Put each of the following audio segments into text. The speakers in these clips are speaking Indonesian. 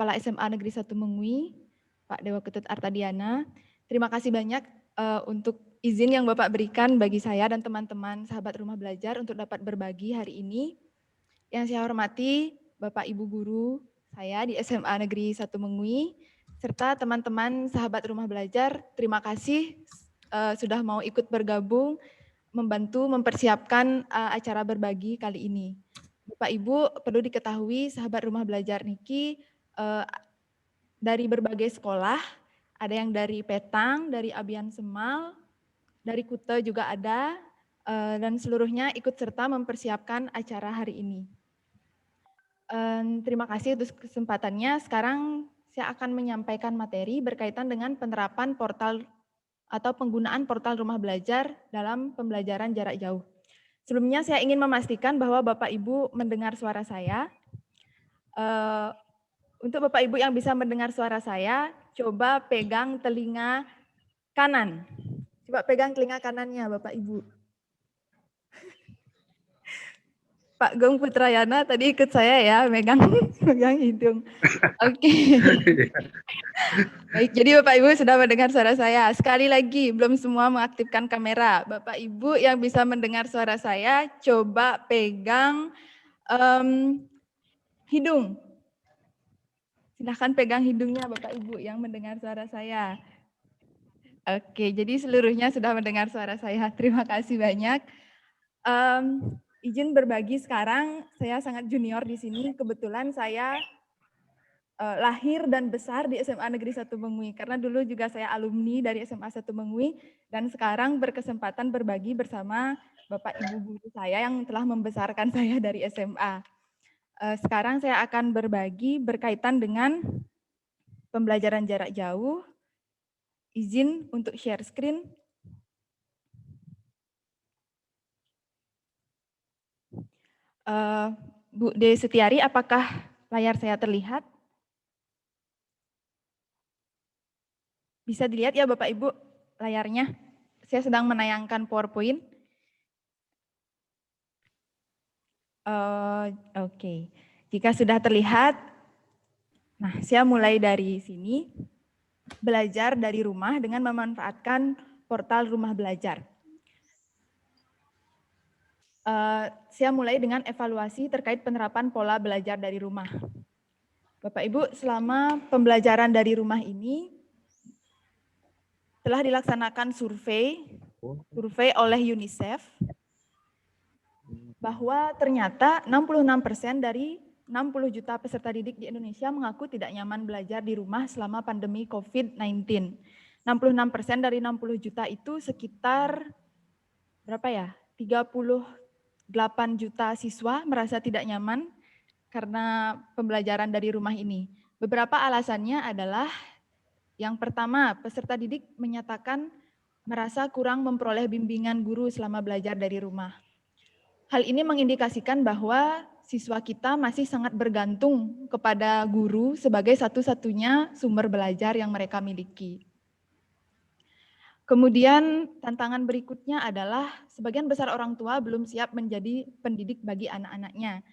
Kepala SMA Negeri 1 Mengui, Pak Dewa Ketut Artadiana. Terima kasih banyak untuk izin yang Bapak berikan bagi saya dan teman-teman sahabat rumah belajar untuk dapat berbagi hari ini. Yang saya hormati Bapak Ibu Guru saya di SMA Negeri 1 Mengui, serta teman-teman sahabat rumah belajar, terima kasih sudah mau ikut bergabung, membantu mempersiapkan acara berbagi kali ini. Bapak Ibu perlu diketahui sahabat rumah belajar Niki dari berbagai sekolah, ada yang dari Petang, dari Abian Semal, dari Kute juga ada, dan seluruhnya ikut serta mempersiapkan acara hari ini. Terima kasih atas kesempatannya. Sekarang saya akan menyampaikan materi berkaitan dengan penerapan portal atau penggunaan portal rumah belajar dalam pembelajaran jarak jauh. Sebelumnya saya ingin memastikan bahwa Bapak Ibu mendengar suara saya. Untuk Bapak Ibu yang bisa mendengar suara saya, coba pegang telinga kanan. Coba pegang telinga kanannya Bapak Ibu. Pak Gong Putrayana tadi ikut saya ya, megang hidung. Oke. Baik, jadi Bapak Ibu sudah mendengar suara saya. Sekali lagi, belum semua mengaktifkan kamera. Bapak Ibu yang bisa mendengar suara saya, coba pegang hidung. Silahkan pegang hidungnya Bapak Ibu yang mendengar suara saya. Oke, jadi seluruhnya sudah mendengar suara saya. Terima kasih banyak. Izin berbagi sekarang, saya sangat junior di sini. Kebetulan saya lahir dan besar di SMA Negeri 1 Mengui. Karena dulu juga saya alumni dari SMA 1 Mengui. Dan sekarang berkesempatan berbagi bersama Bapak Ibu guru saya yang telah membesarkan saya dari SMA. Sekarang saya akan berbagi berkaitan dengan pembelajaran jarak jauh. Izin untuk share screen. Bu De Setiari, apakah layar saya terlihat? Bisa dilihat ya Bapak Ibu layarnya? Saya sedang menayangkan PowerPoint. Oke. Jika sudah terlihat, nah saya mulai dari sini. Belajar dari rumah dengan memanfaatkan portal rumah belajar. Saya mulai dengan evaluasi terkait penerapan pola belajar dari rumah. Bapak Ibu, selama pembelajaran dari rumah ini telah dilaksanakan survei oleh UNICEF bahwa ternyata 66% dari 60 juta peserta didik di Indonesia mengaku tidak nyaman belajar di rumah selama pandemi COVID-19. 66% dari 60 juta itu sekitar berapa ya? 38 juta siswa merasa tidak nyaman karena pembelajaran dari rumah ini. Beberapa alasannya adalah yang pertama, peserta didik menyatakan merasa kurang memperoleh bimbingan guru selama belajar dari rumah. Hal ini mengindikasikan bahwa siswa kita masih sangat bergantung kepada guru sebagai satu-satunya sumber belajar yang mereka miliki. Kemudian tantangan berikutnya adalah sebagian besar orang tua belum siap menjadi pendidik bagi anak-anaknya.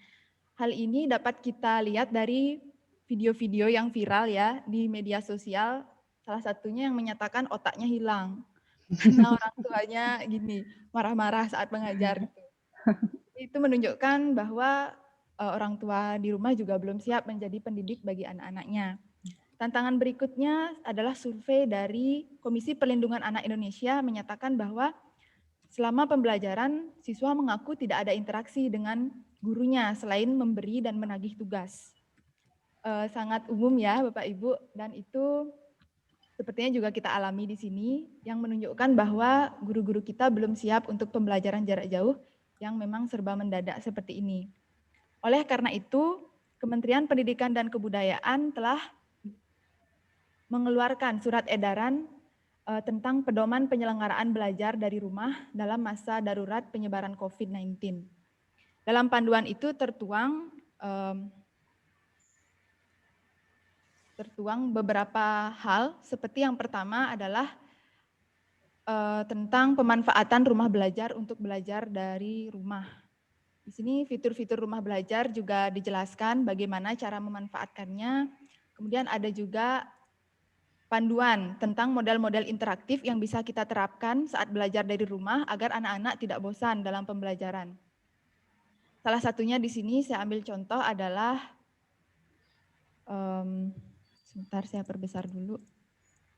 Hal ini dapat kita lihat dari video-video yang viral ya di media sosial, salah satunya yang menyatakan otaknya hilang. Karena orang tuanya gini, marah-marah saat mengajar. Itu menunjukkan bahwa orang tua di rumah juga belum siap menjadi pendidik bagi anak-anaknya. Tantangan berikutnya adalah survei dari Komisi Perlindungan Anak Indonesia menyatakan bahwa selama pembelajaran siswa mengaku tidak ada interaksi dengan gurunya selain memberi dan menagih tugas. Sangat umum ya Bapak Ibu, dan itu sepertinya juga kita alami di sini yang menunjukkan bahwa guru-guru kita belum siap untuk pembelajaran jarak jauh yang memang serba mendadak seperti ini. Oleh karena itu, Kementerian Pendidikan dan Kebudayaan telah mengeluarkan surat edaran tentang pedoman penyelenggaraan belajar dari rumah dalam masa darurat penyebaran COVID-19. Dalam panduan itu tertuang beberapa hal, seperti yang pertama adalah tentang pemanfaatan rumah belajar untuk belajar dari rumah. Di sini fitur-fitur rumah belajar juga dijelaskan bagaimana cara memanfaatkannya. Kemudian ada juga panduan tentang model-model interaktif yang bisa kita terapkan saat belajar dari rumah agar anak-anak tidak bosan dalam pembelajaran. Salah satunya di sini saya ambil contoh adalah, sebentar saya perbesar dulu.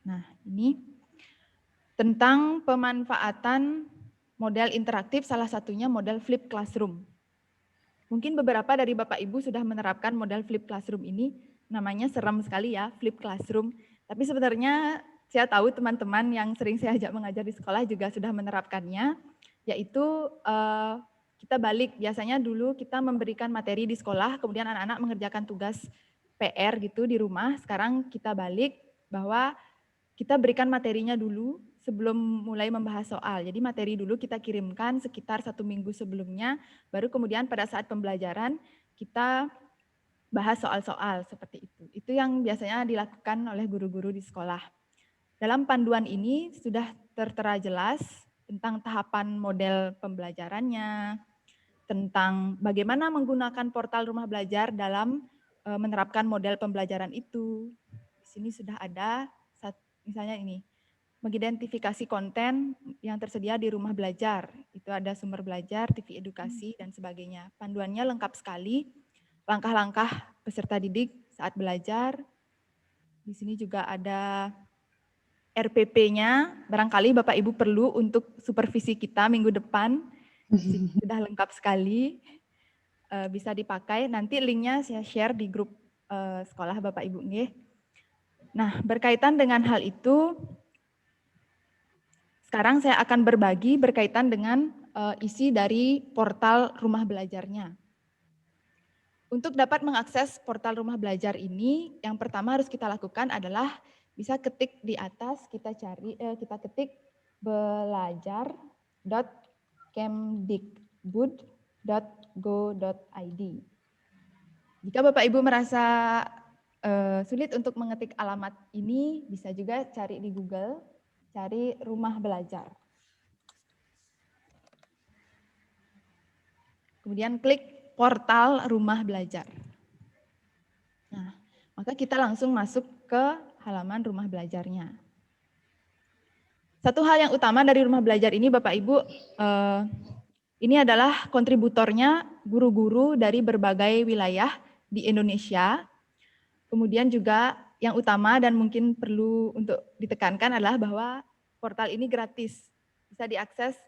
Nah, ini tentang pemanfaatan model interaktif, salah satunya model flip classroom. Mungkin beberapa dari Bapak Ibu sudah menerapkan model flip classroom ini, namanya serem sekali ya, flip classroom. Tapi sebenarnya saya tahu teman-teman yang sering saya ajak mengajar di sekolah juga sudah menerapkannya, yaitu kita balik. Biasanya dulu kita memberikan materi di sekolah, kemudian anak-anak mengerjakan tugas PR gitu di rumah. Sekarang kita balik bahwa kita berikan materinya dulu sebelum mulai membahas soal. Jadi materi dulu kita kirimkan sekitar 1 minggu sebelumnya, baru kemudian pada saat pembelajaran kita bahas soal-soal seperti itu. Itu yang biasanya dilakukan oleh guru-guru di sekolah. Dalam panduan ini sudah tertera jelas tentang tahapan model pembelajarannya, tentang bagaimana menggunakan portal rumah belajar dalam menerapkan model pembelajaran itu. Di sini sudah ada, misalnya ini, mengidentifikasi konten yang tersedia di rumah belajar. Itu ada sumber belajar, TV edukasi, dan sebagainya. Panduannya lengkap sekali, langkah-langkah peserta didik saat belajar. Di sini juga ada RPP-nya, barangkali Bapak Ibu perlu untuk supervisi kita minggu depan. Sudah lengkap sekali, bisa dipakai. Nanti linknya saya share di grup sekolah Bapak Ibu. Nah, berkaitan dengan hal itu, sekarang saya akan berbagi berkaitan dengan isi dari portal rumah belajarnya. Untuk dapat mengakses portal rumah belajar ini, yang pertama harus kita lakukan adalah bisa ketik di atas, kita ketik belajar.kemdikbud.go.id. Jika Bapak Ibu merasa sulit untuk mengetik alamat ini, bisa juga cari di Google, cari rumah belajar. Kemudian klik portal rumah belajar. Nah, maka kita langsung masuk ke halaman rumah belajarnya. Satu hal yang utama dari rumah belajar ini Bapak Ibu, ini adalah kontributornya guru-guru dari berbagai wilayah di Indonesia. Kemudian juga yang utama dan mungkin perlu untuk ditekankan adalah bahwa portal ini gratis, bisa diakses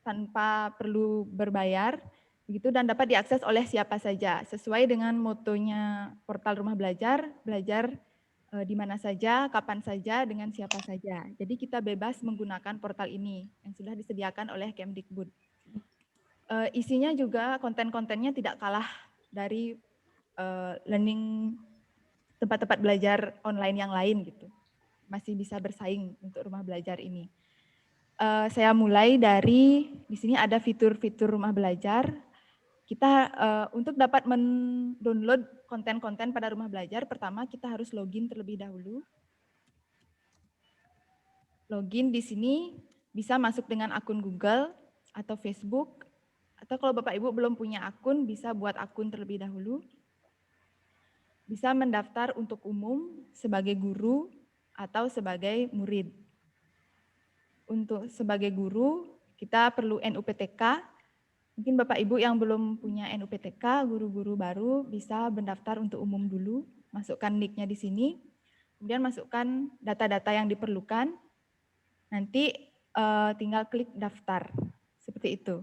tanpa perlu berbayar, begitu, dan dapat diakses oleh siapa saja sesuai dengan motonya portal rumah belajar, belajar di mana saja, kapan saja, dengan siapa saja. Jadi kita bebas menggunakan portal ini yang sudah disediakan oleh Kemdikbud. Isinya juga konten-kontennya tidak kalah dari learning tempat-tempat belajar online yang lain gitu. Masih bisa bersaing untuk rumah belajar ini. Saya mulai dari, di sini ada fitur-fitur rumah belajar. Kita untuk dapat mendownload konten-konten pada rumah belajar, pertama kita harus login terlebih dahulu. Login di sini bisa masuk dengan akun Google atau Facebook, atau kalau Bapak Ibu belum punya akun, bisa buat akun terlebih dahulu. Bisa mendaftar untuk umum sebagai guru atau sebagai murid. Untuk sebagai guru, kita perlu NUPTK. Mungkin Bapak Ibu yang belum punya NUPTK, guru-guru baru bisa mendaftar untuk umum dulu. Masukkan nick-nya di sini, kemudian masukkan data-data yang diperlukan. Nanti tinggal klik daftar, seperti itu.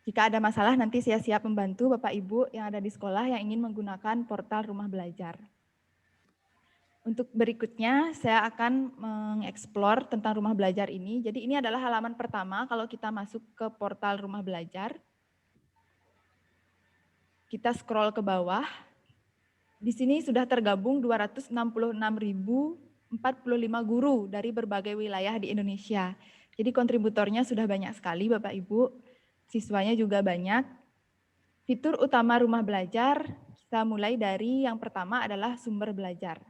Jika ada masalah, nanti saya siap membantu Bapak Ibu yang ada di sekolah yang ingin menggunakan portal rumah belajar. Untuk berikutnya, saya akan mengeksplor tentang rumah belajar ini. Jadi ini adalah halaman pertama kalau kita masuk ke portal rumah belajar. Kita scroll ke bawah. Di sini sudah tergabung 266.045 guru dari berbagai wilayah di Indonesia. Jadi kontributornya sudah banyak sekali Bapak Ibu, siswanya juga banyak. Fitur utama rumah belajar, kita mulai dari yang pertama adalah sumber belajar.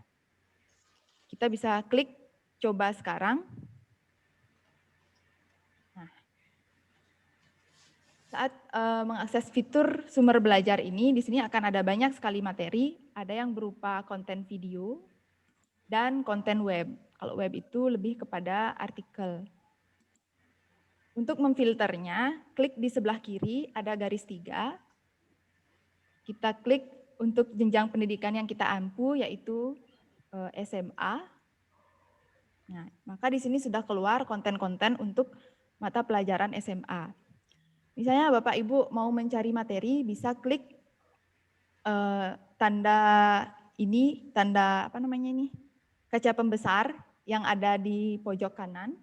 Kita bisa klik coba sekarang. Nah, saat mengakses fitur sumber belajar ini, di sini akan ada banyak sekali materi, ada yang berupa konten video dan konten web. Kalau web itu lebih kepada artikel. Untuk memfilternya, klik di sebelah kiri ada garis 3. Kita klik untuk jenjang pendidikan yang kita ampu, yaitu SMA. Nah, maka di sini sudah keluar konten-konten untuk mata pelajaran SMA. Misalnya Bapak Ibu mau mencari materi, bisa klik tanda ini, tanda apa namanya ini, kaca pembesar yang ada di pojok kanan.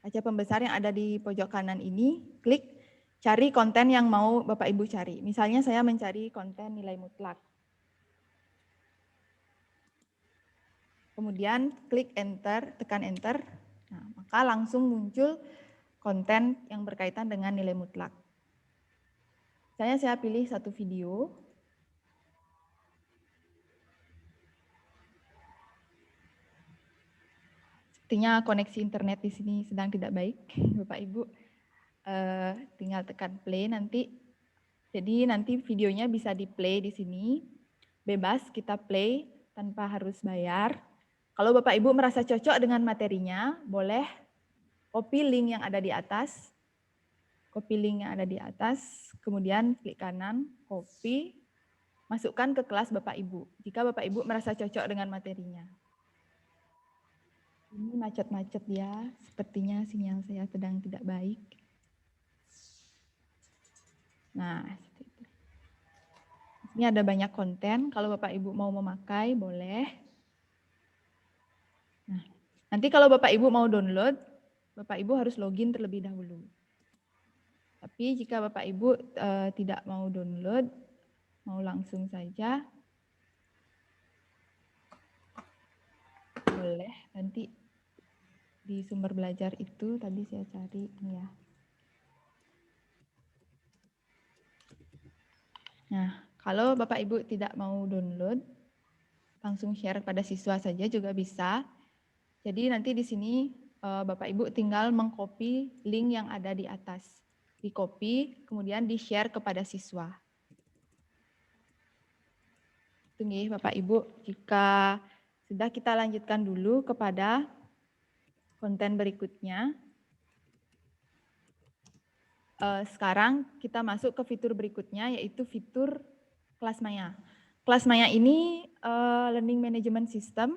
Kaca pembesar yang ada di pojok kanan ini, klik cari konten yang mau Bapak Ibu cari. Misalnya saya mencari konten nilai mutlak. Kemudian klik enter, tekan enter. Nah, maka langsung muncul konten yang berkaitan dengan nilai mutlak. Saya pilih satu video. Sepertinya koneksi internet di sini sedang tidak baik, Bapak Ibu. Tinggal tekan play nanti. Jadi nanti videonya bisa di play di sini. Bebas kita play tanpa harus bayar. Kalau Bapak Ibu merasa cocok dengan materinya, boleh copy link yang ada di atas. Copy link yang ada di atas, kemudian klik kanan, copy, masukkan ke kelas Bapak Ibu. Jika Bapak Ibu merasa cocok dengan materinya. Ini macet-macet ya, sepertinya sinyal saya sedang tidak baik. Nah, ini ada banyak konten, kalau Bapak Ibu mau memakai, boleh. Nah, nanti kalau Bapak Ibu mau download, Bapak Ibu harus login terlebih dahulu. Tapi jika Bapak Ibu tidak mau download, mau langsung saja, boleh. Nanti di sumber belajar itu tadi saya cari ini ya. Nah, kalau Bapak Ibu tidak mau download, langsung share pada siswa saja juga bisa. Jadi nanti di sini Bapak Ibu tinggal mengcopy link yang ada di atas. Di-copy, kemudian di-share kepada siswa. Tunggu Bapak Ibu, jika sudah kita lanjutkan dulu kepada konten berikutnya. Sekarang kita masuk ke fitur berikutnya, yaitu fitur kelas maya. Kelas maya ini learning management system.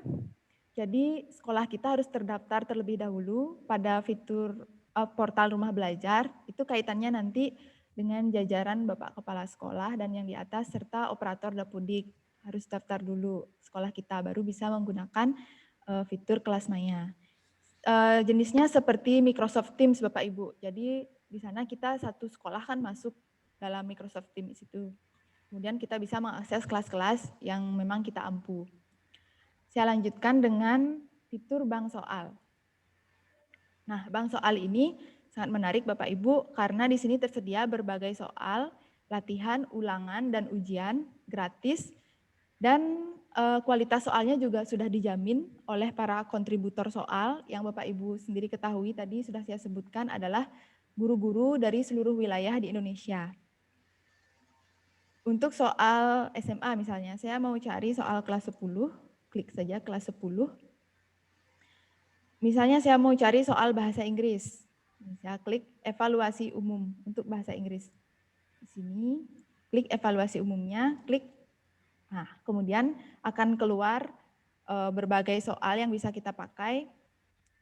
Jadi sekolah kita harus terdaftar terlebih dahulu pada fitur portal rumah belajar. Itu kaitannya nanti dengan jajaran Bapak Kepala Sekolah dan yang di atas serta operator Dapudik. Harus daftar dulu sekolah kita baru bisa menggunakan fitur kelas maya. Jenisnya seperti Microsoft Teams Bapak Ibu. Jadi di sana kita satu sekolah kan masuk dalam Microsoft Teams itu. Kemudian kita bisa mengakses kelas-kelas yang memang kita ampu. Saya lanjutkan dengan fitur bank soal. Nah, bank soal ini sangat menarik Bapak Ibu karena di sini tersedia berbagai soal, latihan, ulangan, dan ujian gratis. Dan kualitas soalnya juga sudah dijamin oleh para kontributor soal yang Bapak Ibu sendiri ketahui tadi sudah saya sebutkan adalah guru-guru dari seluruh wilayah di Indonesia. Untuk soal SMA misalnya, saya mau cari soal kelas 10, klik saja kelas 10. Misalnya saya mau cari soal bahasa Inggris, saya klik evaluasi umum untuk bahasa Inggris. Di sini, klik evaluasi umumnya, klik. Nah, kemudian akan keluar berbagai soal yang bisa kita pakai,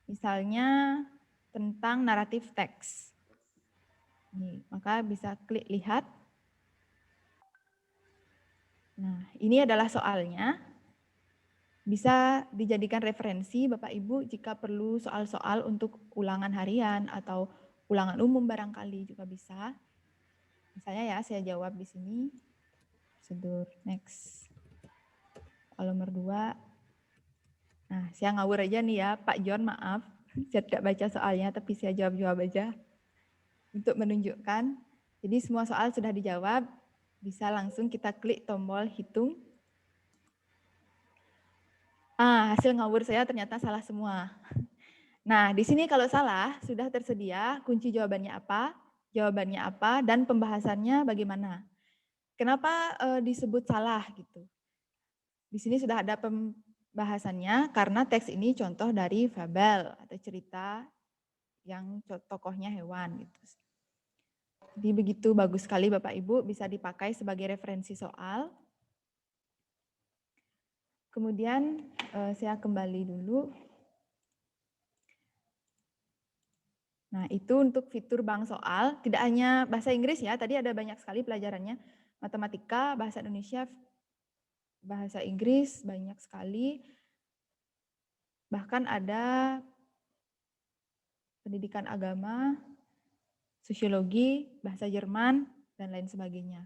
misalnya tentang naratif teks. Nih, maka bisa klik lihat. Nah, ini adalah soalnya. Bisa dijadikan referensi Bapak Ibu jika perlu soal-soal untuk ulangan harian atau ulangan umum barangkali juga bisa. Misalnya ya, saya jawab di sini. Prosedur next. Soal nomor 2. Nah, saya ngawur aja nih ya, Pak John, maaf. Saya tidak baca soalnya, tapi saya jawab-jawab aja. Untuk menunjukkan, jadi semua soal sudah dijawab, bisa langsung kita klik tombol hitung. Hasil ngawur saya ternyata salah semua. Nah, di sini kalau salah, sudah tersedia kunci jawabannya apa, jawabannya apa, dan pembahasannya bagaimana. Kenapa disebut salah gitu? Di sini sudah ada pembahasannya karena teks ini contoh dari fabel atau cerita yang tokohnya hewan gitu. Jadi begitu bagus sekali Bapak Ibu, bisa dipakai sebagai referensi soal. Kemudian saya kembali dulu. Nah, itu untuk fitur bank soal, tidak hanya bahasa Inggris ya, tadi ada banyak sekali pelajarannya. Matematika, bahasa Indonesia, bahasa Inggris, banyak sekali. Bahkan ada pendidikan agama, sosiologi, bahasa Jerman, dan lain sebagainya.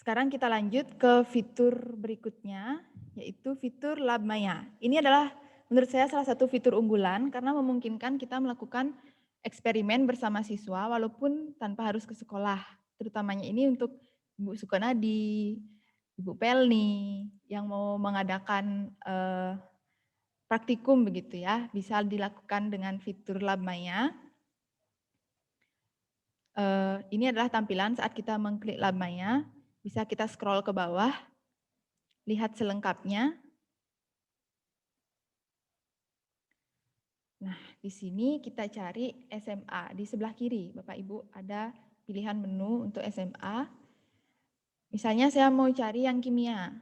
Sekarang kita lanjut ke fitur berikutnya, yaitu fitur Lab Maya. Ini adalah menurut saya salah satu fitur unggulan karena memungkinkan kita melakukan eksperimen bersama siswa walaupun tanpa harus ke sekolah. Terutamanya ini untuk Ibu Sukonadi, Ibu Pelni yang mau mengadakan praktikum begitu ya, bisa dilakukan dengan fitur Lab Maya. Ini adalah tampilan saat kita mengklik Lab Maya. Bisa kita scroll ke bawah, lihat selengkapnya. Nah, di sini kita cari SMA. Di sebelah kiri, Bapak Ibu, ada pilihan menu untuk SMA. Misalnya saya mau cari yang kimia.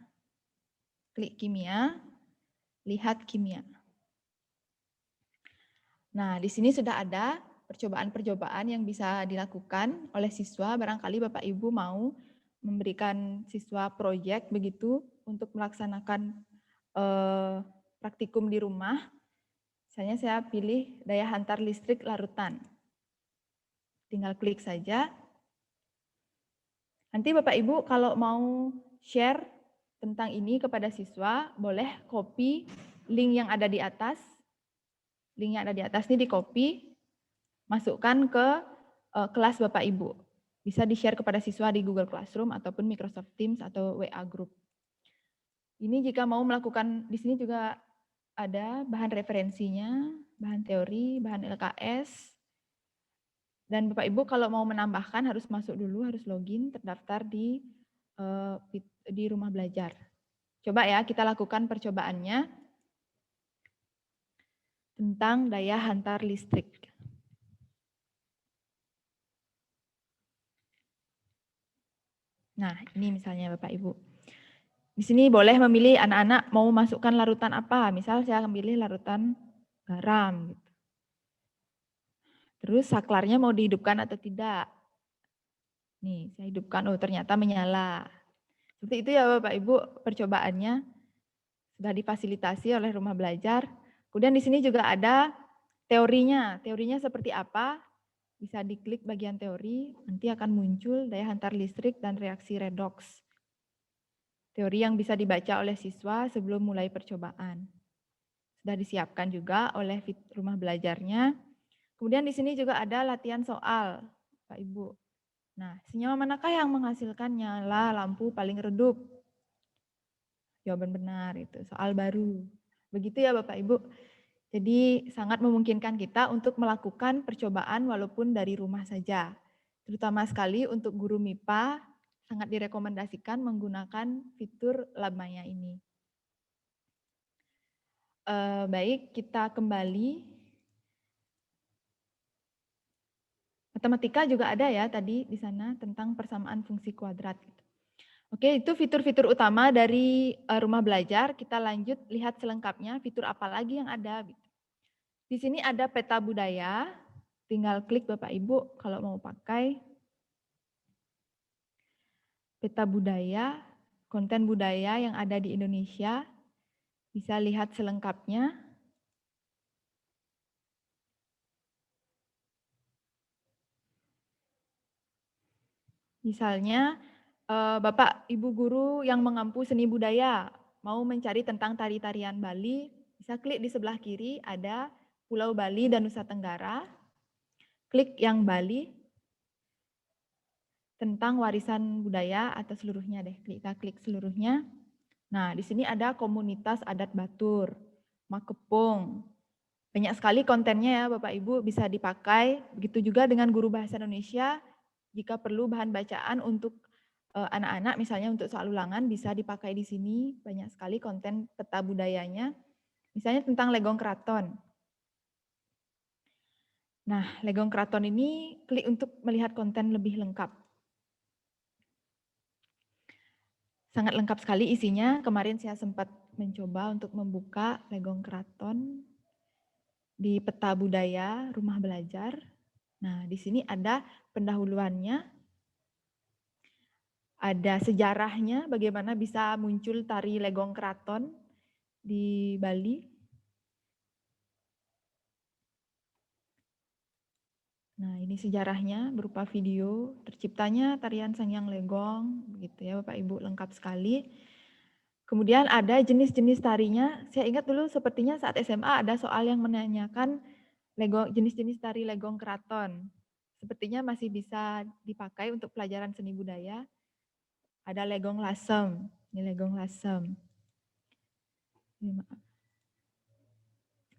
Klik kimia, lihat kimia. Nah, di sini sudah ada percobaan-percobaan yang bisa dilakukan oleh siswa. Barangkali Bapak Ibu mau memberikan siswa proyek begitu untuk melaksanakan praktikum di rumah. Misalnya saya pilih daya hantar listrik larutan. Tinggal klik saja. Nanti Bapak Ibu kalau mau share tentang ini kepada siswa, boleh copy link yang ada di atas. Link yang ada di atas ini di-copy, masukkan ke kelas Bapak Ibu. Bisa di-share kepada siswa di Google Classroom ataupun Microsoft Teams atau WA Group. Ini jika mau melakukan, di sini juga ada bahan referensinya, bahan teori, bahan LKS. Dan Bapak Ibu kalau mau menambahkan harus masuk dulu, harus login, terdaftar di rumah belajar. Coba ya kita lakukan percobaannya tentang daya hantar listrik. Nah, ini misalnya Bapak Ibu. Di sini boleh memilih anak-anak mau masukkan larutan apa. Misal saya akan pilih larutan garam. Gitu. Terus saklarnya mau dihidupkan atau tidak. Nih, saya hidupkan, oh ternyata menyala. Seperti itu ya Bapak Ibu percobaannya. Sudah difasilitasi oleh rumah belajar. Kemudian di sini juga ada teorinya. Teorinya seperti apa? Bisa diklik bagian teori, nanti akan muncul daya hantar listrik dan reaksi redoks. Teori yang bisa dibaca oleh siswa sebelum mulai percobaan. Sudah disiapkan juga oleh rumah belajarnya. Kemudian di sini juga ada latihan soal, Pak Ibu. Nah, senyawa manakah yang menghasilkan nyala lampu paling redup? Jawaban benar itu, soal baru. Begitu ya Bapak Ibu. Jadi sangat memungkinkan kita untuk melakukan percobaan walaupun dari rumah saja. Terutama sekali untuk guru MIPA, sangat direkomendasikan menggunakan fitur Lab Maya ini. Baik, kita kembali. Matematika juga ada ya tadi di sana tentang persamaan fungsi kuadrat. Oke, itu fitur-fitur utama dari rumah belajar. Kita lanjut lihat selengkapnya fitur apa lagi yang ada. Di sini ada peta budaya, tinggal klik Bapak Ibu kalau mau pakai. Peta budaya, konten budaya yang ada di Indonesia, bisa lihat selengkapnya. Misalnya, Bapak Ibu guru yang mengampu seni budaya, mau mencari tentang tari-tarian Bali, bisa klik di sebelah kiri, ada Pulau Bali dan Nusa Tenggara. Klik yang Bali, tentang warisan budaya atau seluruhnya deh. Kita klik seluruhnya. Nah, di sini ada komunitas adat Batur, Makepung, Banyak sekali kontennya ya Bapak Ibu, bisa dipakai. Begitu juga dengan guru bahasa Indonesia, jika perlu bahan bacaan untuk anak-anak misalnya untuk soal ulangan bisa dipakai di sini. Banyak sekali konten peta budayanya. Misalnya tentang Legong Keraton. Nah, Legong Keraton ini klik untuk melihat konten lebih lengkap. Sangat lengkap sekali isinya. Kemarin saya sempat mencoba untuk membuka Legong Keraton di peta budaya rumah belajar. Nah, di sini ada pendahuluannya, ada sejarahnya, bagaimana bisa muncul tari Legong Keraton di Bali. Nah, ini sejarahnya berupa video terciptanya tarian Sangyang Legong, begitu ya Bapak Ibu, lengkap sekali. Kemudian ada jenis-jenis tarinya. Saya ingat dulu sepertinya saat SMA ada soal yang menanyakan jenis-jenis tari Legong Keraton. Sepertinya masih bisa dipakai untuk pelajaran seni budaya. Ada Legong Lasem, ini Legong Lasem.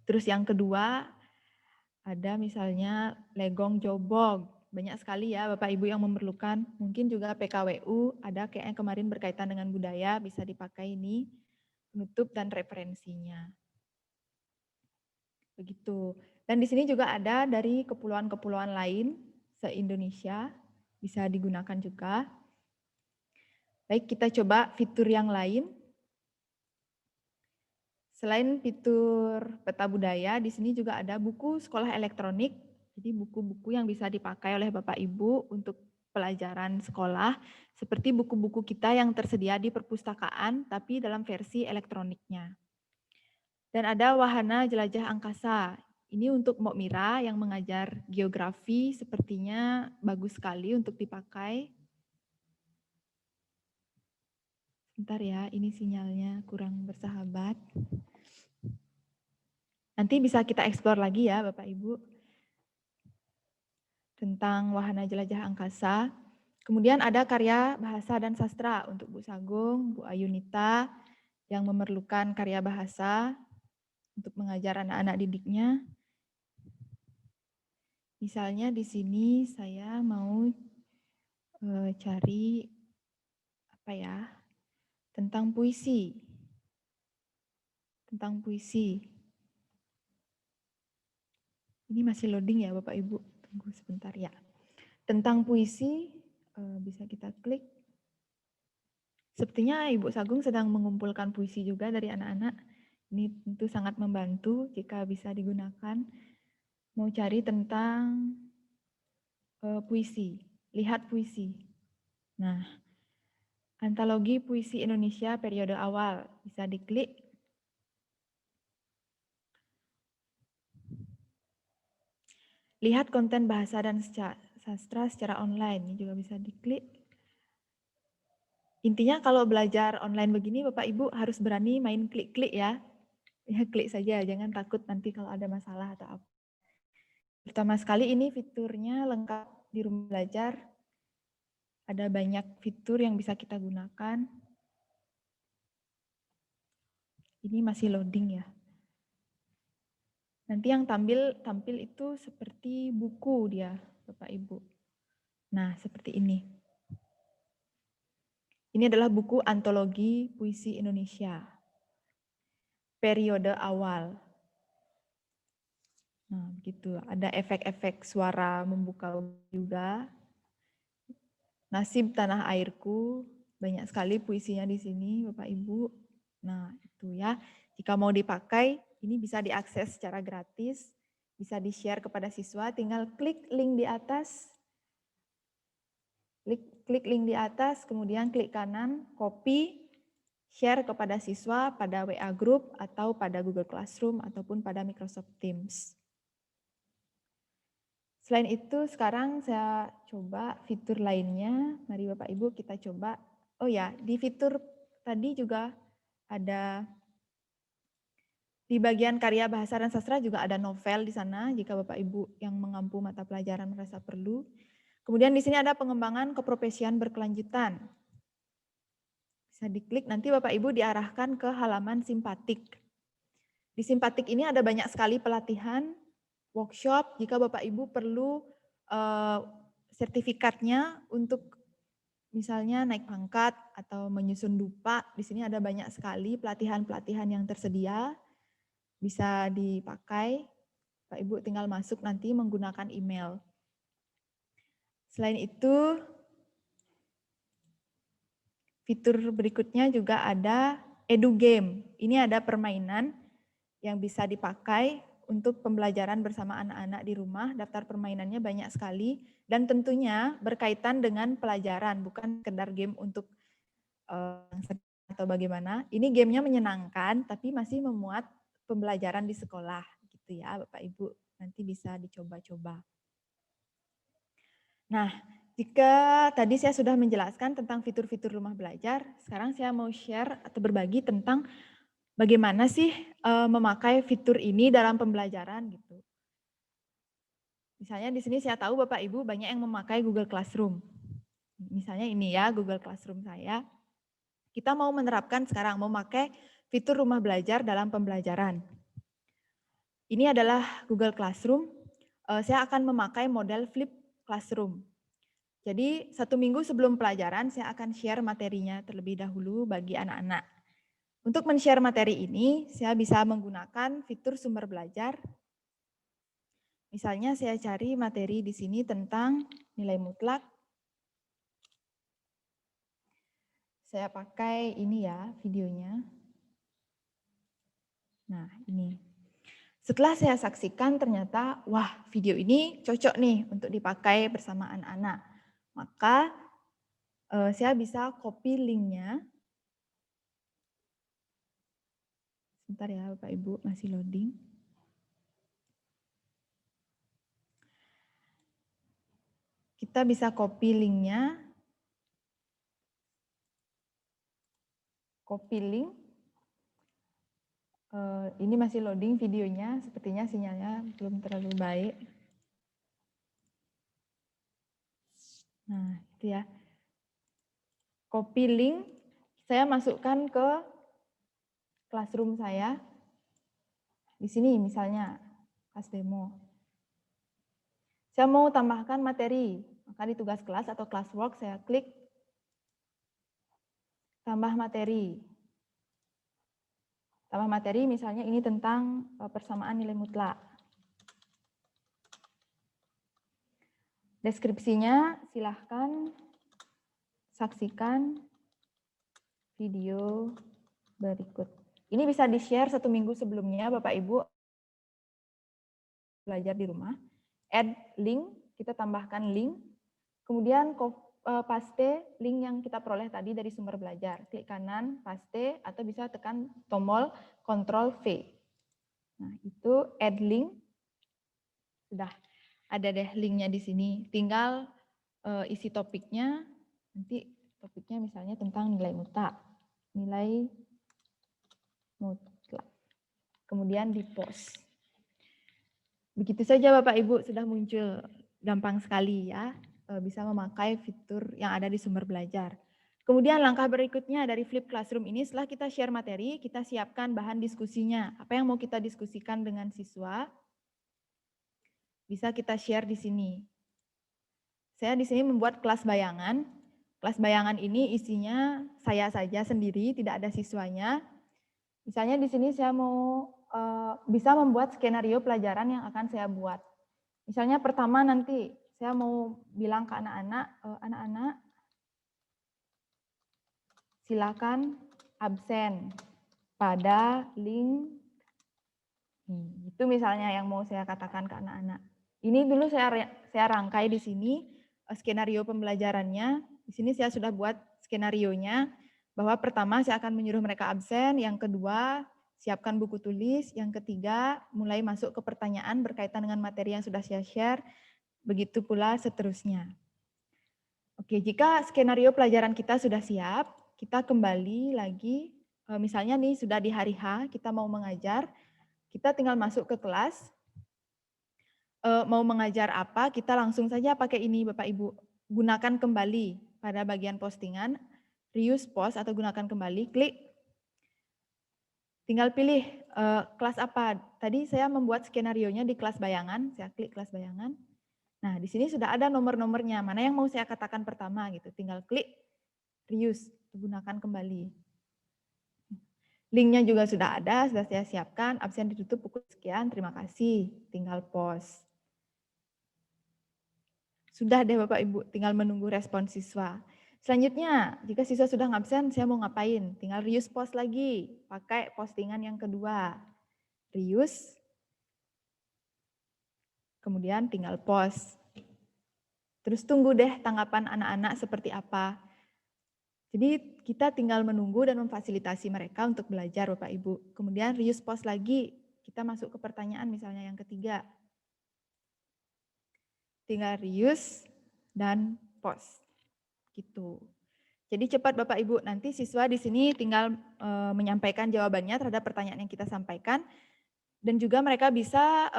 Terus yang kedua ada misalnya Legong Jobog. Banyak sekali ya Bapak Ibu yang memerlukan. Mungkin juga PKWU, ada kayak yang kemarin berkaitan dengan budaya, bisa dipakai ini, penutup dan referensinya. Begitu. Dan di sini juga ada dari kepulauan-kepulauan lain se-Indonesia, bisa digunakan juga. Baik, kita coba fitur yang lain. Selain fitur peta budaya, di sini juga ada buku sekolah elektronik. Jadi buku-buku yang bisa dipakai oleh Bapak Ibu untuk pelajaran sekolah, seperti buku-buku kita yang tersedia di perpustakaan, tapi dalam versi elektroniknya. Dan ada wahana jelajah angkasa. Ini untuk Mbok Mira yang mengajar geografi, sepertinya bagus sekali untuk dipakai. Sebentar ya, ini sinyalnya kurang bersahabat. Nanti bisa kita eksplor lagi ya Bapak Ibu tentang wahana jelajah angkasa. Kemudian ada karya bahasa dan sastra untuk Bu Sagung, Bu Ayunita yang memerlukan karya bahasa untuk mengajar anak-anak didiknya. Misalnya di sini saya mau cari apa ya? Tentang puisi. Tentang puisi. Ini masih loading ya Bapak Ibu, tunggu sebentar ya. Tentang puisi, bisa kita klik. Sepertinya Ibu Sagung sedang mengumpulkan puisi juga dari anak-anak. Ini tentu sangat membantu jika bisa digunakan. Mau cari tentang puisi, lihat puisi. Nah, antologi puisi Indonesia periode awal, bisa diklik. Lihat konten bahasa dan sastra secara online, ini juga bisa diklik. Intinya kalau belajar online begini Bapak Ibu harus berani main klik-klik ya. Ya klik saja, jangan takut nanti kalau ada masalah atau apa. Pertama sekali ini fiturnya lengkap di rumah belajar. Ada banyak fitur yang bisa kita gunakan. Ini masih loading ya. Nanti yang tampil itu seperti buku dia, Bapak Ibu. Nah, seperti ini. Ini adalah buku antologi puisi Indonesia. Periode awal. Nah, begitu. Ada efek-efek suara membuka juga. Nasib Tanah Airku, banyak sekali puisinya di sini, Bapak Ibu. Nah, itu ya. Jika mau dipakai, ini bisa diakses secara gratis, bisa di-share kepada siswa, tinggal klik link di atas. Klik link di atas, kemudian klik kanan, copy, share kepada siswa pada WA Group atau pada Google Classroom ataupun pada Microsoft Teams. Selain itu, sekarang saya coba fitur lainnya. Mari Bapak Ibu kita coba. Oh ya, di fitur tadi juga ada di bagian karya bahasa dan sastra juga ada novel di sana jika Bapak Ibu yang mengampu mata pelajaran merasa perlu. Kemudian di sini ada pengembangan keprofesian berkelanjutan. Bisa diklik, nanti Bapak Ibu diarahkan ke halaman simpatik. Di Simpatik ini ada banyak sekali pelatihan, workshop, jika Bapak Ibu perlu sertifikatnya untuk misalnya naik pangkat atau menyusun dupa, di sini ada banyak sekali pelatihan-pelatihan yang tersedia, bisa dipakai. Bapak Ibu tinggal masuk nanti menggunakan email. Selain itu, fitur berikutnya juga ada edu game. Ini ada permainan yang bisa dipakai untuk pembelajaran bersama anak-anak di rumah. Daftar permainannya banyak sekali dan tentunya berkaitan dengan pelajaran, bukan sekedar game untuk atau bagaimana. Ini gamenya menyenangkan, tapi masih memuat pembelajaran di sekolah, gitu ya, Bapak Ibu. Nanti bisa dicoba-coba. Nah, jika tadi saya sudah menjelaskan tentang fitur-fitur rumah belajar, sekarang saya mau share atau berbagi tentang bagaimana sih memakai fitur ini dalam pembelajaran gitu. Misalnya di sini saya tahu Bapak Ibu banyak yang memakai Google Classroom. Misalnya ini ya Google Classroom saya. Kita mau menerapkan sekarang memakai fitur rumah belajar dalam pembelajaran. Ini adalah Google Classroom. Saya akan memakai model Flip Classroom. Jadi 1 minggu sebelum pelajaran saya akan share materinya terlebih dahulu bagi anak-anak. Untuk men-share materi ini, saya bisa menggunakan fitur sumber belajar. Misalnya saya cari materi di sini tentang nilai mutlak. Saya pakai ini ya videonya. Nah ini. Setelah saya saksikan ternyata, wah video ini cocok nih untuk dipakai bersama anak-anak. Maka saya bisa copy linknya. Sebentar ya Bapak Ibu, masih loading. Kita bisa copy linknya. Copy link. Ini masih loading videonya, sepertinya sinyalnya belum terlalu baik. Nah, itu ya. Copy link, saya masukkan ke classroom saya. Di sini misalnya, kelas demo. Saya mau tambahkan materi, maka di tugas kelas atau classwork saya klik tambah materi. Tambah materi misalnya ini tentang persamaan nilai mutlak. Deskripsinya silahkan saksikan video berikut. Ini bisa di-share 1 minggu sebelumnya Bapak Ibu belajar di rumah. Add link, kita tambahkan link. Kemudian paste link yang kita peroleh tadi dari sumber belajar. Klik kanan, paste, atau bisa tekan tombol Ctrl V. Nah, itu add link. Sudah ada deh linknya di sini. Tinggal isi topiknya. Nanti topiknya misalnya tentang nilai mutlak. Nilai mutlak. Kemudian di post. Begitu saja Bapak Ibu sudah muncul. Gampang sekali ya. Bisa memakai fitur yang ada di sumber belajar. Kemudian langkah berikutnya dari Flip Classroom ini setelah kita share materi, kita siapkan bahan diskusinya. Apa yang mau kita diskusikan dengan siswa, bisa kita share di sini. Saya di sini membuat kelas bayangan. Kelas bayangan ini isinya saya saja sendiri, tidak ada siswanya. Misalnya di sini saya mau bisa membuat skenario pelajaran yang akan saya buat. Misalnya pertama nanti saya mau bilang ke anak-anak, anak-anak silakan absen pada link. Itu misalnya yang mau saya katakan ke anak-anak. Ini dulu saya rangkai di sini skenario pembelajarannya. Di sini saya sudah buat skenarionya bahwa pertama saya akan menyuruh mereka absen, yang kedua siapkan buku tulis, yang ketiga mulai masuk ke pertanyaan berkaitan dengan materi yang sudah saya share, begitu pula seterusnya. Oke, jika skenario pelajaran kita sudah siap, kita kembali lagi, misalnya nih sudah di hari H, kita mau mengajar, kita tinggal masuk ke kelas, mau mengajar apa, kita langsung saja pakai ini Bapak Ibu, gunakan kembali pada bagian postingan, reuse post atau gunakan kembali, klik, tinggal pilih kelas apa? Tadi saya membuat skenarionya di kelas bayangan, saya klik kelas bayangan. Nah, di sini sudah ada nomor-nomornya, mana yang mau saya katakan pertama gitu. Tinggal klik reuse, gunakan kembali. Linknya juga sudah ada, sudah saya siapkan, absen ditutup pukul sekian, terima kasih, tinggal post. Sudah deh Bapak Ibu, tinggal menunggu respon siswa. Selanjutnya, jika siswa sudah ngabsen, saya mau ngapain? Tinggal reuse post lagi, pakai postingan yang kedua. Reuse, kemudian tinggal post. Terus tunggu deh tanggapan anak-anak seperti apa. Jadi kita tinggal menunggu dan memfasilitasi mereka untuk belajar Bapak Ibu. Kemudian reuse post lagi, kita masuk ke pertanyaan misalnya yang ketiga. Tinggal reuse dan post. Gitu. Jadi cepat Bapak Ibu, nanti siswa di sini tinggal menyampaikan jawabannya terhadap pertanyaan yang kita sampaikan. Dan juga mereka bisa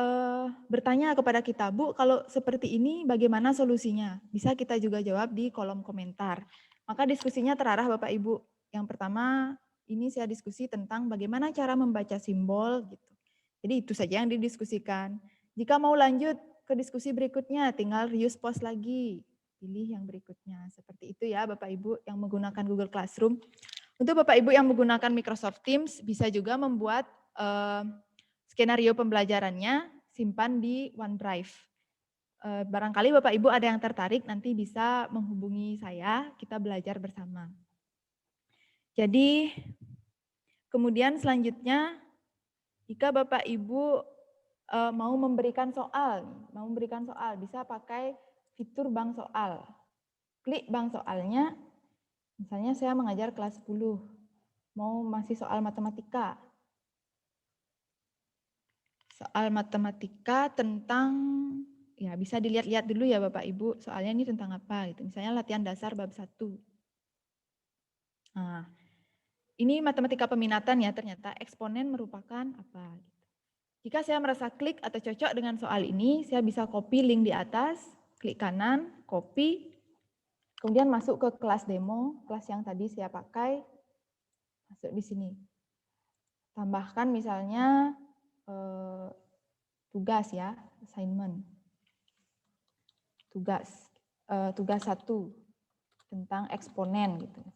bertanya kepada kita, Bu, kalau seperti ini bagaimana solusinya? Bisa kita juga jawab di kolom komentar. Maka diskusinya terarah Bapak Ibu. Yang pertama, ini saya diskusi tentang bagaimana cara membaca simbol. Gitu. Jadi itu saja yang didiskusikan. Jika mau lanjut ke diskusi berikutnya, tinggal reuse post lagi. Pilih yang berikutnya. Seperti itu ya Bapak Ibu yang menggunakan Google Classroom. Untuk Bapak Ibu yang menggunakan Microsoft Teams, bisa juga membuat skenario pembelajarannya, simpan di OneDrive. Barangkali Bapak Ibu ada yang tertarik, nanti bisa menghubungi saya, kita belajar bersama. Jadi, kemudian selanjutnya, jika Bapak Ibu mau memberikan soal, bisa pakai fitur bank soal. Klik bank soalnya, misalnya saya mengajar kelas 10, mau masih soal matematika. Soal matematika tentang, ya bisa dilihat-lihat dulu ya Bapak Ibu, soalnya ini tentang apa gitu. Misalnya latihan dasar bab 1. Nah, ini matematika peminatan ya, ternyata eksponen merupakan apa gitu. Jika saya merasa klik atau cocok dengan soal ini, saya bisa copy link di atas, klik kanan, copy, kemudian masuk ke kelas demo, kelas yang tadi saya pakai, masuk di sini. Tambahkan misalnya tugas ya, assignment. Tugas 1 tentang eksponen gitu.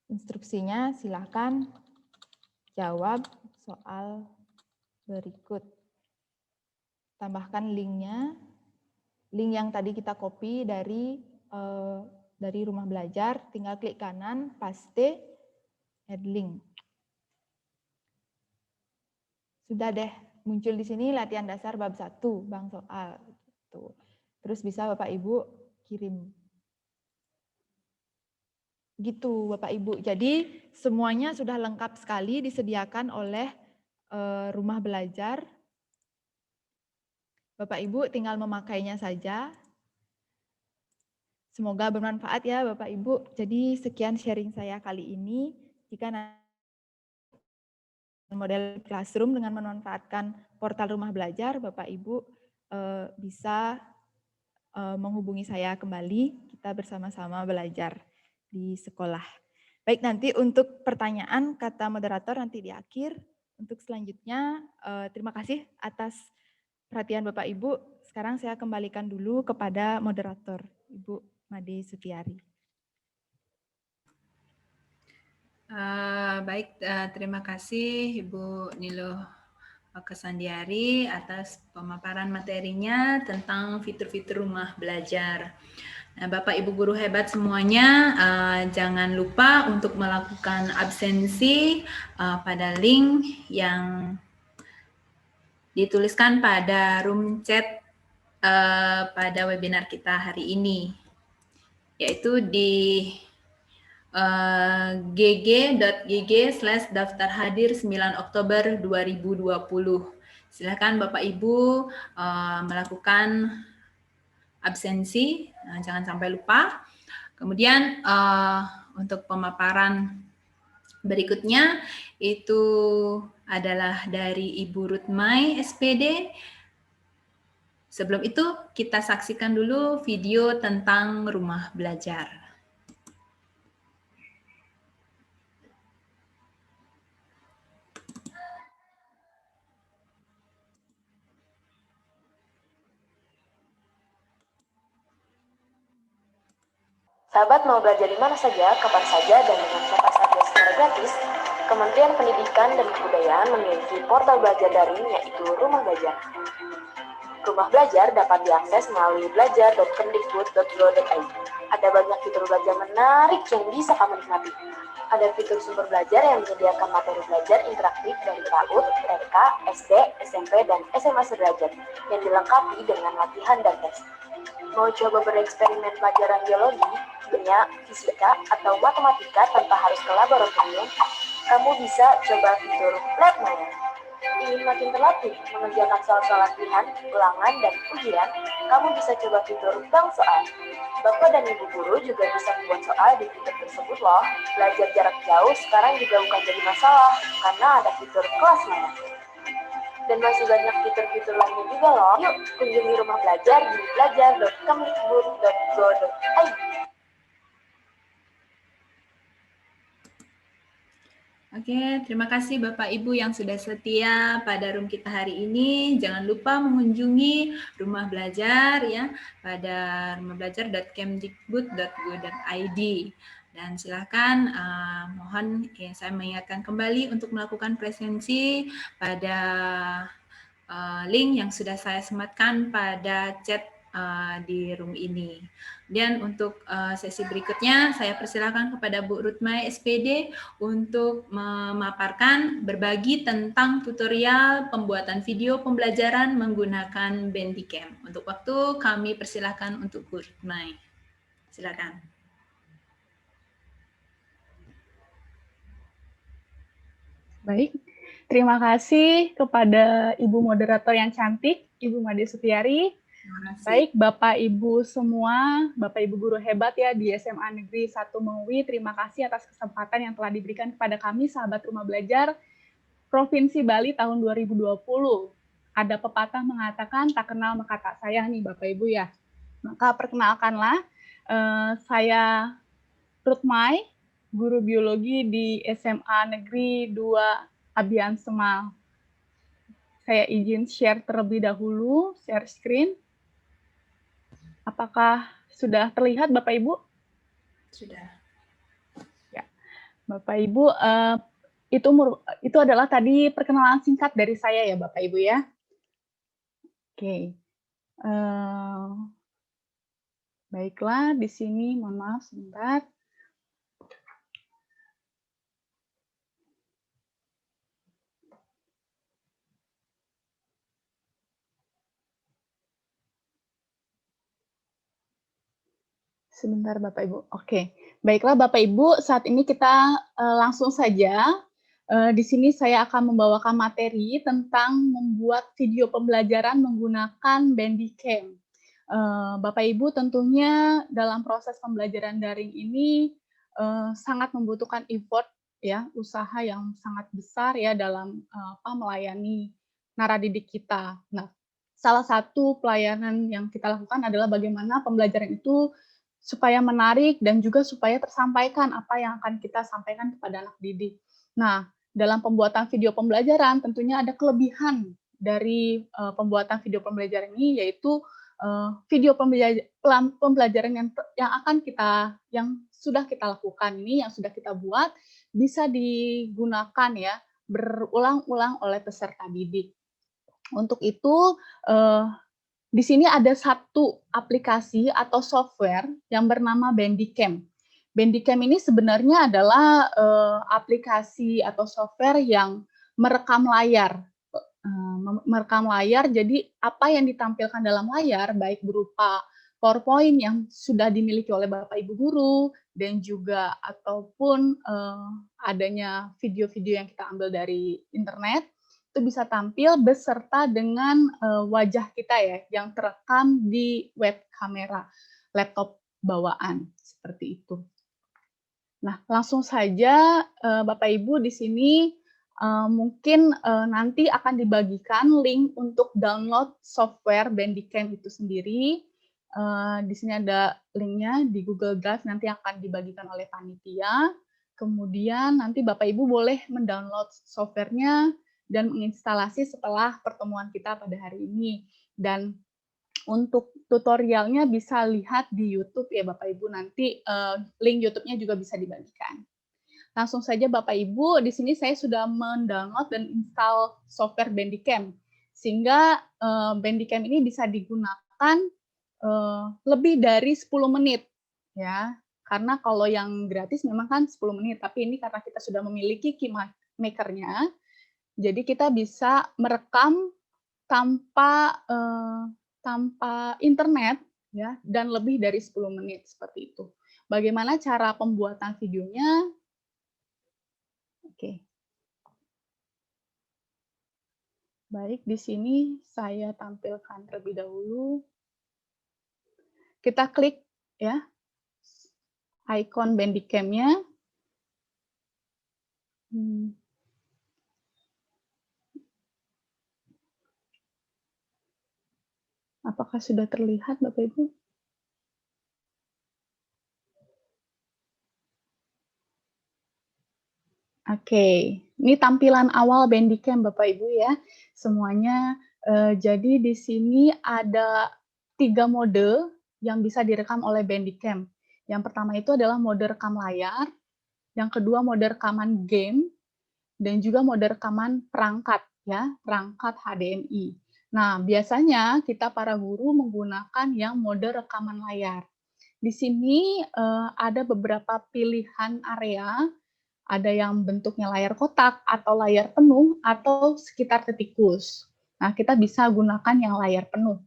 Instruksinya silakan jawab soal berikut. Tambahkan linknya, link yang tadi kita copy dari rumah belajar, tinggal klik kanan, paste, add link. Sudah deh, muncul di sini latihan dasar bab 1, bank soal. Gitu. Terus bisa Bapak Ibu kirim. Gitu Bapak Ibu. Jadi semuanya sudah lengkap sekali disediakan oleh rumah belajar. Bapak Ibu tinggal memakainya saja. Semoga bermanfaat ya Bapak Ibu. Jadi sekian sharing saya kali ini. Jika model classroom dengan memanfaatkan portal rumah belajar, Bapak Ibu bisa menghubungi saya kembali. Kita bersama-sama belajar di sekolah. Baik, nanti untuk pertanyaan kata moderator nanti di akhir. Untuk selanjutnya, terima kasih atas perhatian Bapak Ibu. Sekarang saya kembalikan dulu kepada moderator, Ibu Made Sutiari. Baik, terima kasih Ibu Nilo Kesandiari atas pemaparan materinya tentang fitur-fitur rumah belajar. Nah, Bapak Ibu guru hebat semuanya, jangan lupa untuk melakukan absensi pada link yang dituliskan pada room chat pada webinar kita hari ini, yaitu di gg.gg/daftar hadir 9 Oktober 2020. Silakan Bapak Ibu melakukan absensi, jangan sampai lupa. Kemudian untuk pemaparan berikutnya itu adalah dari Ibu Rutmai SPD. Sebelum itu kita saksikan dulu video tentang rumah belajar. Sahabat mau belajar di mana saja, kapan saja, dan dengan siapa saja secara gratis, Kementerian Pendidikan dan Kebudayaan memiliki portal belajar daring yaitu Rumah Belajar. Rumah Belajar dapat diakses melalui belajar.kemdikbud.go.id. Ada banyak fitur belajar menarik yang bisa kamu nikmati. Ada fitur sumber belajar yang menyediakan materi belajar interaktif dari PAUD, TK, SD, SMP, dan SMA sederajat yang dilengkapi dengan latihan dan tes. Mau coba bereksperimen pelajaran biologi, kimia, fisika, atau matematika tanpa harus ke laboratorium? Kamu bisa coba fitur Lab Maya. Ingin makin terlatih mengerjakan soal-soal latihan, ulangan, dan ujian, kamu bisa coba fitur Bank Soal. Bapak dan Ibu guru juga bisa membuat soal di fitur tersebut loh. Belajar jarak jauh sekarang juga bukan jadi masalah, karena ada fitur Kelas Maya. Dan masih banyak fitur-fitur lainnya juga loh. Yuk, kunjungi Rumah Belajar di belajar.kemdikbud.go.id. Oke, terima kasih Bapak Ibu yang sudah setia pada room kita hari ini. Jangan lupa mengunjungi Rumah Belajar ya pada rumahbelajar.kemdikbud.go.id. Dan silakan mohon saya mengingatkan kembali untuk melakukan presensi pada link yang sudah saya sematkan pada chat di room ini. Dan untuk sesi berikutnya, saya persilakan kepada Bu Rutmai SPD untuk memaparkan berbagi tentang tutorial pembuatan video pembelajaran menggunakan Bandicam. Untuk waktu, kami persilakan untuk Bu Rutmai. Silakan. Baik, terima kasih kepada Ibu Moderator yang cantik, Ibu Made Sutiari. Baik, Bapak Ibu semua, Bapak Ibu guru hebat ya di SMA Negeri 1 Meui, terima kasih atas kesempatan yang telah diberikan kepada kami, sahabat Rumah Belajar Provinsi Bali tahun 2020. Ada pepatah mengatakan, tak kenal maka tak sayang nih Bapak Ibu ya. Maka perkenalkanlah, saya Rutmai, guru biologi di SMA Negeri 2 Abian Semal. Saya izin share terlebih dahulu, share screen. Apakah sudah terlihat Bapak Ibu? Sudah. Ya, Bapak Ibu, itu adalah tadi perkenalan singkat dari saya ya Bapak Ibu ya. Oke. Baiklah, di sini mohon maaf sebentar. Sebentar Bapak Ibu. Oke, baiklah Bapak Ibu, saat ini kita langsung saja. Di sini saya akan membawakan materi tentang membuat video pembelajaran menggunakan Bandicam. Bapak Ibu tentunya dalam proses pembelajaran daring ini sangat membutuhkan effort ya, usaha yang sangat besar ya dalam melayani naradidik kita. Nah, salah satu pelayanan yang kita lakukan adalah bagaimana pembelajaran itu supaya menarik dan juga supaya tersampaikan apa yang akan kita sampaikan kepada anak didik. Nah, dalam pembuatan video pembelajaran tentunya ada kelebihan dari pembuatan video pembelajaran ini, yaitu video pembelajaran yang sudah kita lakukan ini, yang sudah kita buat, bisa digunakan ya berulang-ulang oleh peserta didik. Untuk itu di sini ada satu aplikasi atau software yang bernama Bandicam. Bandicam ini sebenarnya adalah aplikasi atau software yang merekam layar. Jadi apa yang ditampilkan dalam layar, baik berupa PowerPoint yang sudah dimiliki oleh Bapak Ibu guru, dan juga ataupun adanya video-video yang kita ambil dari internet, itu bisa tampil beserta dengan wajah kita ya yang terekam di web kamera laptop bawaan seperti itu. Nah, langsung saja Bapak Ibu di sini mungkin nanti akan dibagikan link untuk download software Bandicam itu sendiri. Di sini ada linknya di Google Drive, nanti akan dibagikan oleh panitia. Kemudian nanti Bapak Ibu boleh mendownload softwarenya dan menginstalasi setelah pertemuan kita pada hari ini. Dan Untuk tutorialnya bisa lihat di YouTube ya Bapak Ibu, nanti link YouTube-nya juga bisa dibagikan. Langsung saja Bapak Ibu, di sini saya sudah mendownload dan install software Bandicam, sehingga Bandicam ini bisa digunakan lebih dari 10 menit ya. Karena kalau yang gratis memang kan 10 menit, tapi ini karena kita sudah memiliki KeyMaker-nya, jadi kita bisa merekam tanpa tanpa internet ya, dan lebih dari 10 menit seperti itu. Bagaimana cara pembuatan videonya? Oke. Baik, di sini saya tampilkan terlebih dahulu. Kita klik ya icon Bandicam-nya. Apakah sudah terlihat Bapak Ibu? Oke, ini tampilan awal Bandicam Bapak Ibu ya, semuanya. Jadi di sini ada 3 mode yang bisa direkam oleh Bandicam. Yang pertama itu adalah mode rekam layar, yang kedua mode rekaman game, dan juga mode rekaman perangkat ya, perangkat HDMI. Nah, biasanya kita para guru menggunakan yang mode rekaman layar. Di sini ada beberapa pilihan area. Ada yang bentuknya layar kotak, atau layar penuh, atau sekitar tikus. Nah, kita bisa gunakan yang layar penuh.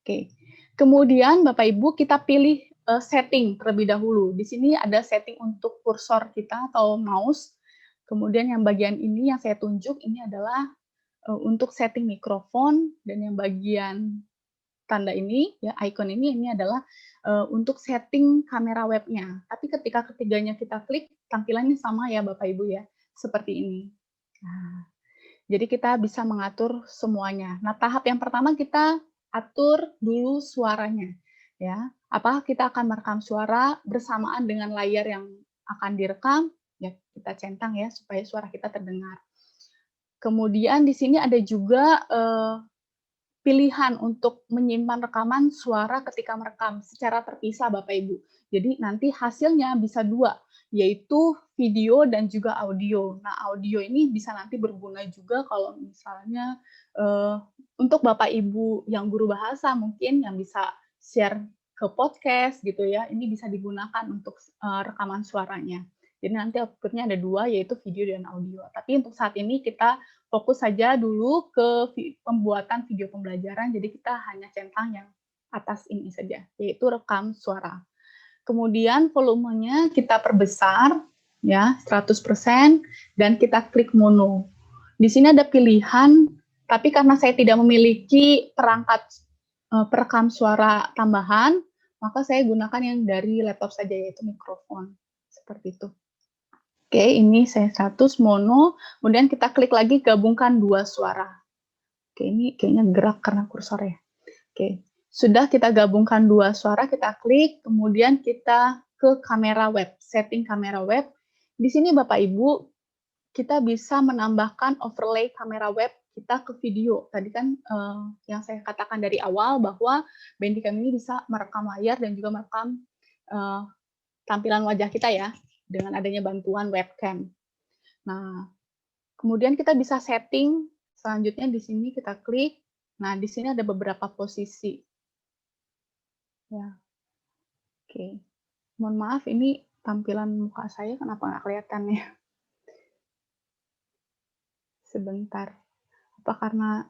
Oke. Kemudian, Bapak Ibu, kita pilih setting terlebih dahulu. Di sini ada setting untuk kursor kita atau mouse. Kemudian yang bagian ini yang saya tunjuk, ini adalah untuk setting mikrofon, dan yang bagian tanda ini, ya icon ini adalah untuk setting kamera webnya. Tapi ketika ketiganya kita klik, tampilannya sama ya Bapak Ibu ya, seperti ini. Nah, jadi kita bisa mengatur semuanya. Nah, tahap yang pertama kita atur dulu suaranya. Ya, apakah kita akan merekam suara bersamaan dengan layar yang akan direkam? Ya, kita centang ya supaya suara kita terdengar. Kemudian di sini ada juga pilihan untuk menyimpan rekaman suara ketika merekam secara terpisah Bapak Ibu. Jadi nanti hasilnya bisa 2, yaitu video dan juga audio. Nah, audio ini bisa nanti berguna juga kalau misalnya untuk Bapak Ibu yang guru bahasa mungkin yang bisa share ke podcast gitu ya, ini bisa digunakan untuk rekaman suaranya. Jadi nanti output-nya ada 2, yaitu video dan audio. Tapi untuk saat ini kita fokus saja dulu ke pembuatan video pembelajaran, jadi kita hanya centang yang atas ini saja, yaitu rekam suara. Kemudian volumenya kita perbesar, ya 100%, dan kita klik mono. Di sini ada pilihan, tapi karena saya tidak memiliki perangkat perekam suara tambahan, maka saya gunakan yang dari laptop saja, yaitu mikrofon. Seperti itu. Oke, ini saya 100 mono, kemudian kita klik lagi gabungkan 2 suara. Oke, ini kayaknya gerak karena kursor ya. Oke, sudah kita gabungkan 2 suara, kita klik, kemudian kita ke kamera web, setting kamera web. Di sini Bapak Ibu, kita bisa menambahkan overlay kamera web kita ke video. Tadi kan yang saya katakan dari awal bahwa Bandicam ini bisa merekam layar dan juga merekam tampilan wajah kita ya, dengan adanya bantuan webcam. Nah, kemudian kita bisa setting, selanjutnya di sini kita klik. Nah, di sini ada beberapa posisi. Ya. Oke. Mohon maaf, ini tampilan muka saya kenapa nggak kelihatan ya? Sebentar. Apa karena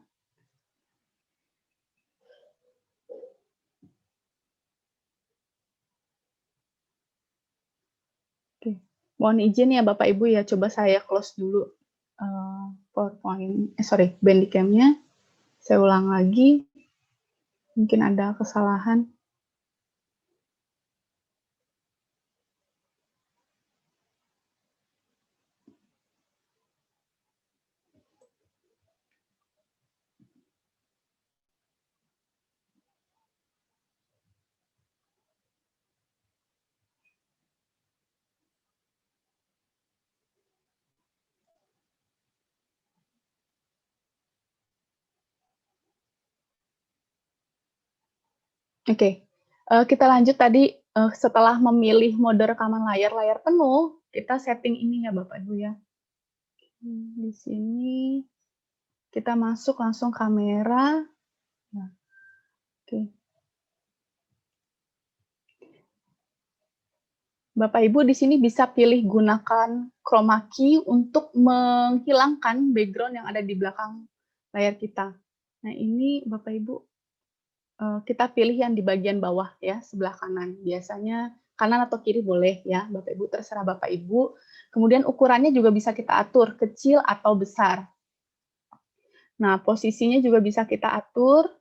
Oke. Mohon izin ya Bapak Ibu ya, coba saya close dulu Bandicam-nya. Saya ulang lagi. Mungkin ada kesalahan. Oke, kita lanjut tadi, setelah memilih mode rekaman layar penuh, kita setting ini ya Bapak Ibu ya. Di sini kita masuk langsung kamera. Nah, oke. Bapak Ibu di sini bisa pilih gunakan chroma key untuk menghilangkan background yang ada di belakang layar kita. Nah ini Bapak Ibu, kita pilih yang di bagian bawah ya, sebelah kanan. Biasanya kanan atau kiri boleh ya, Bapak Ibu, terserah Bapak Ibu. Kemudian ukurannya juga bisa kita atur, kecil atau besar. Nah posisinya juga bisa kita atur,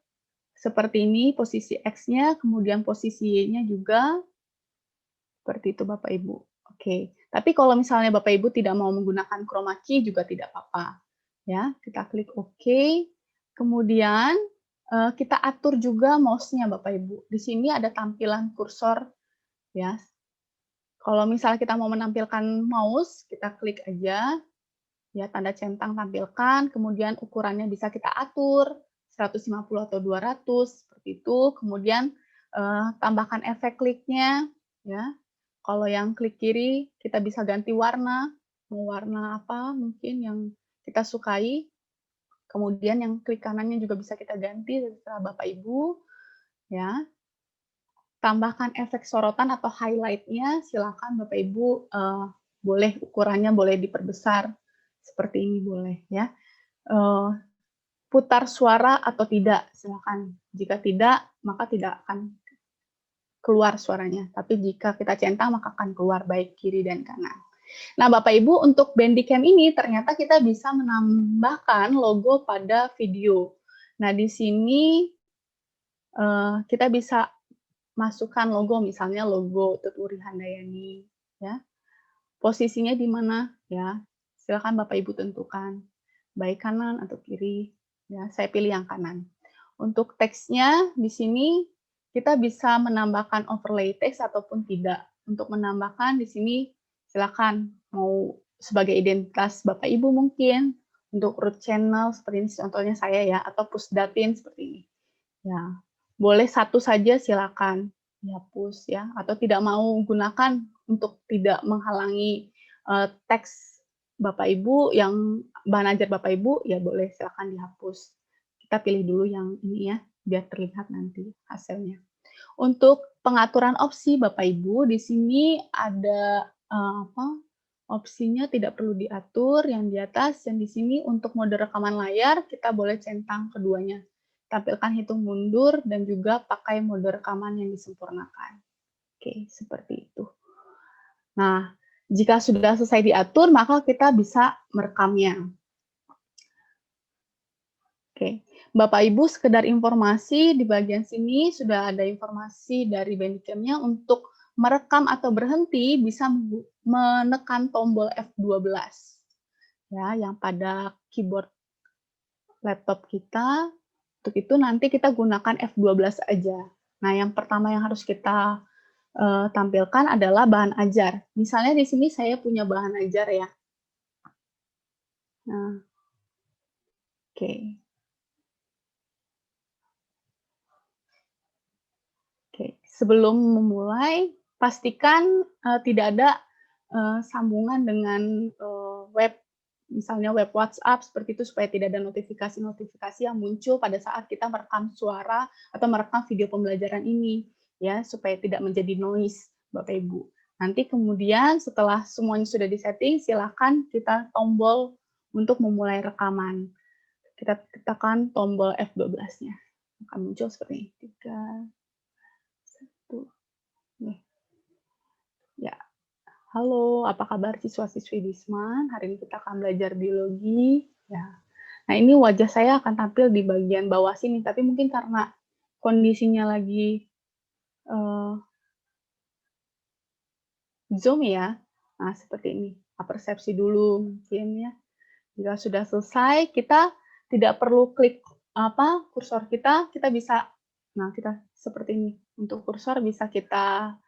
seperti ini posisi X-nya, kemudian posisi Y-nya juga. Seperti itu Bapak Ibu. Oke, tapi kalau misalnya Bapak Ibu tidak mau menggunakan chroma key juga tidak apa-apa. Ya, kita klik OK. Kemudian kita atur juga mouse-nya Bapak Ibu. Di sini ada tampilan kursor ya. Kalau misalnya kita mau menampilkan mouse, kita klik aja ya, tanda centang tampilkan, kemudian ukurannya bisa kita atur 150 atau 200 seperti itu. Kemudian tambahkan efek kliknya ya. Kalau yang klik kiri, kita bisa ganti warna, mau warna apa mungkin yang kita sukai. Kemudian yang klik kanannya juga bisa kita ganti, terserah Bapak Ibu. Ya. Tambahkan efek sorotan atau highlight-nya, silakan Bapak Ibu, boleh ukurannya boleh diperbesar, seperti ini boleh ya. Putar suara atau tidak, silakan. Jika tidak, maka tidak akan keluar suaranya. Tapi jika kita centang, maka akan keluar baik kiri dan kanan. Nah, Bapak Ibu, untuk Bandicam ini ternyata kita bisa menambahkan logo pada video. Nah, di sini kita bisa masukkan logo, misalnya logo Tuturi Handayani. Ya. Posisinya di mana? Ya, silakan Bapak Ibu tentukan. Baik kanan atau kiri. Ya, saya pilih yang kanan. Untuk teksnya di sini kita bisa menambahkan overlay teks ataupun tidak. Untuk menambahkan di sini silakan mau sebagai identitas Bapak Ibu mungkin, untuk root channel seperti ini contohnya saya ya, atau pusdatin seperti ini. Ya, boleh satu saja silakan dihapus ya, atau tidak mau gunakan untuk tidak menghalangi teks Bapak Ibu yang bahan ajar Bapak Ibu ya boleh silakan dihapus. Kita pilih dulu yang ini ya, biar terlihat nanti hasilnya. Untuk pengaturan opsi Bapak Ibu, di sini ada opsinya tidak perlu diatur yang di atas, yang di sini untuk mode rekaman layar kita boleh centang keduanya. Tampilkan hitung mundur dan juga pakai mode rekaman yang disempurnakan. Oke, seperti itu. Nah, jika sudah selesai diatur, maka kita bisa merekamnya. Oke, Bapak Ibu sekedar informasi di bagian sini sudah ada informasi dari Bandicam-nya untuk merekam atau berhenti bisa menekan tombol F12 ya yang pada keyboard laptop kita. Untuk itu nanti kita gunakan F12 aja. Nah, yang pertama yang harus kita tampilkan adalah bahan ajar. Misalnya di sini saya punya bahan ajar ya. Nah, oke. Oke, sebelum memulai, pastikan tidak ada sambungan dengan web, misalnya web WhatsApp seperti itu, supaya tidak ada notifikasi-notifikasi yang muncul pada saat kita merekam suara atau merekam video pembelajaran ini, ya, supaya tidak menjadi noise, Bapak Ibu. Nanti kemudian setelah semuanya sudah disetting, silakan kita tombol untuk memulai rekaman. Kita tekan tombol F12-nya. Akan muncul seperti ini. 3, 1. Nih. Ya, halo, apa kabar siswa-siswi Bisman? Hari ini kita akan belajar biologi. Ya. Nah, ini wajah saya akan tampil di bagian bawah sini, tapi mungkin karena kondisinya lagi Zoom ya. Nah, seperti ini. Persepsi dulu mungkin ya. Jika sudah selesai, kita tidak perlu klik kursor kita bisa, nah kita seperti ini. Untuk kursor bisa kita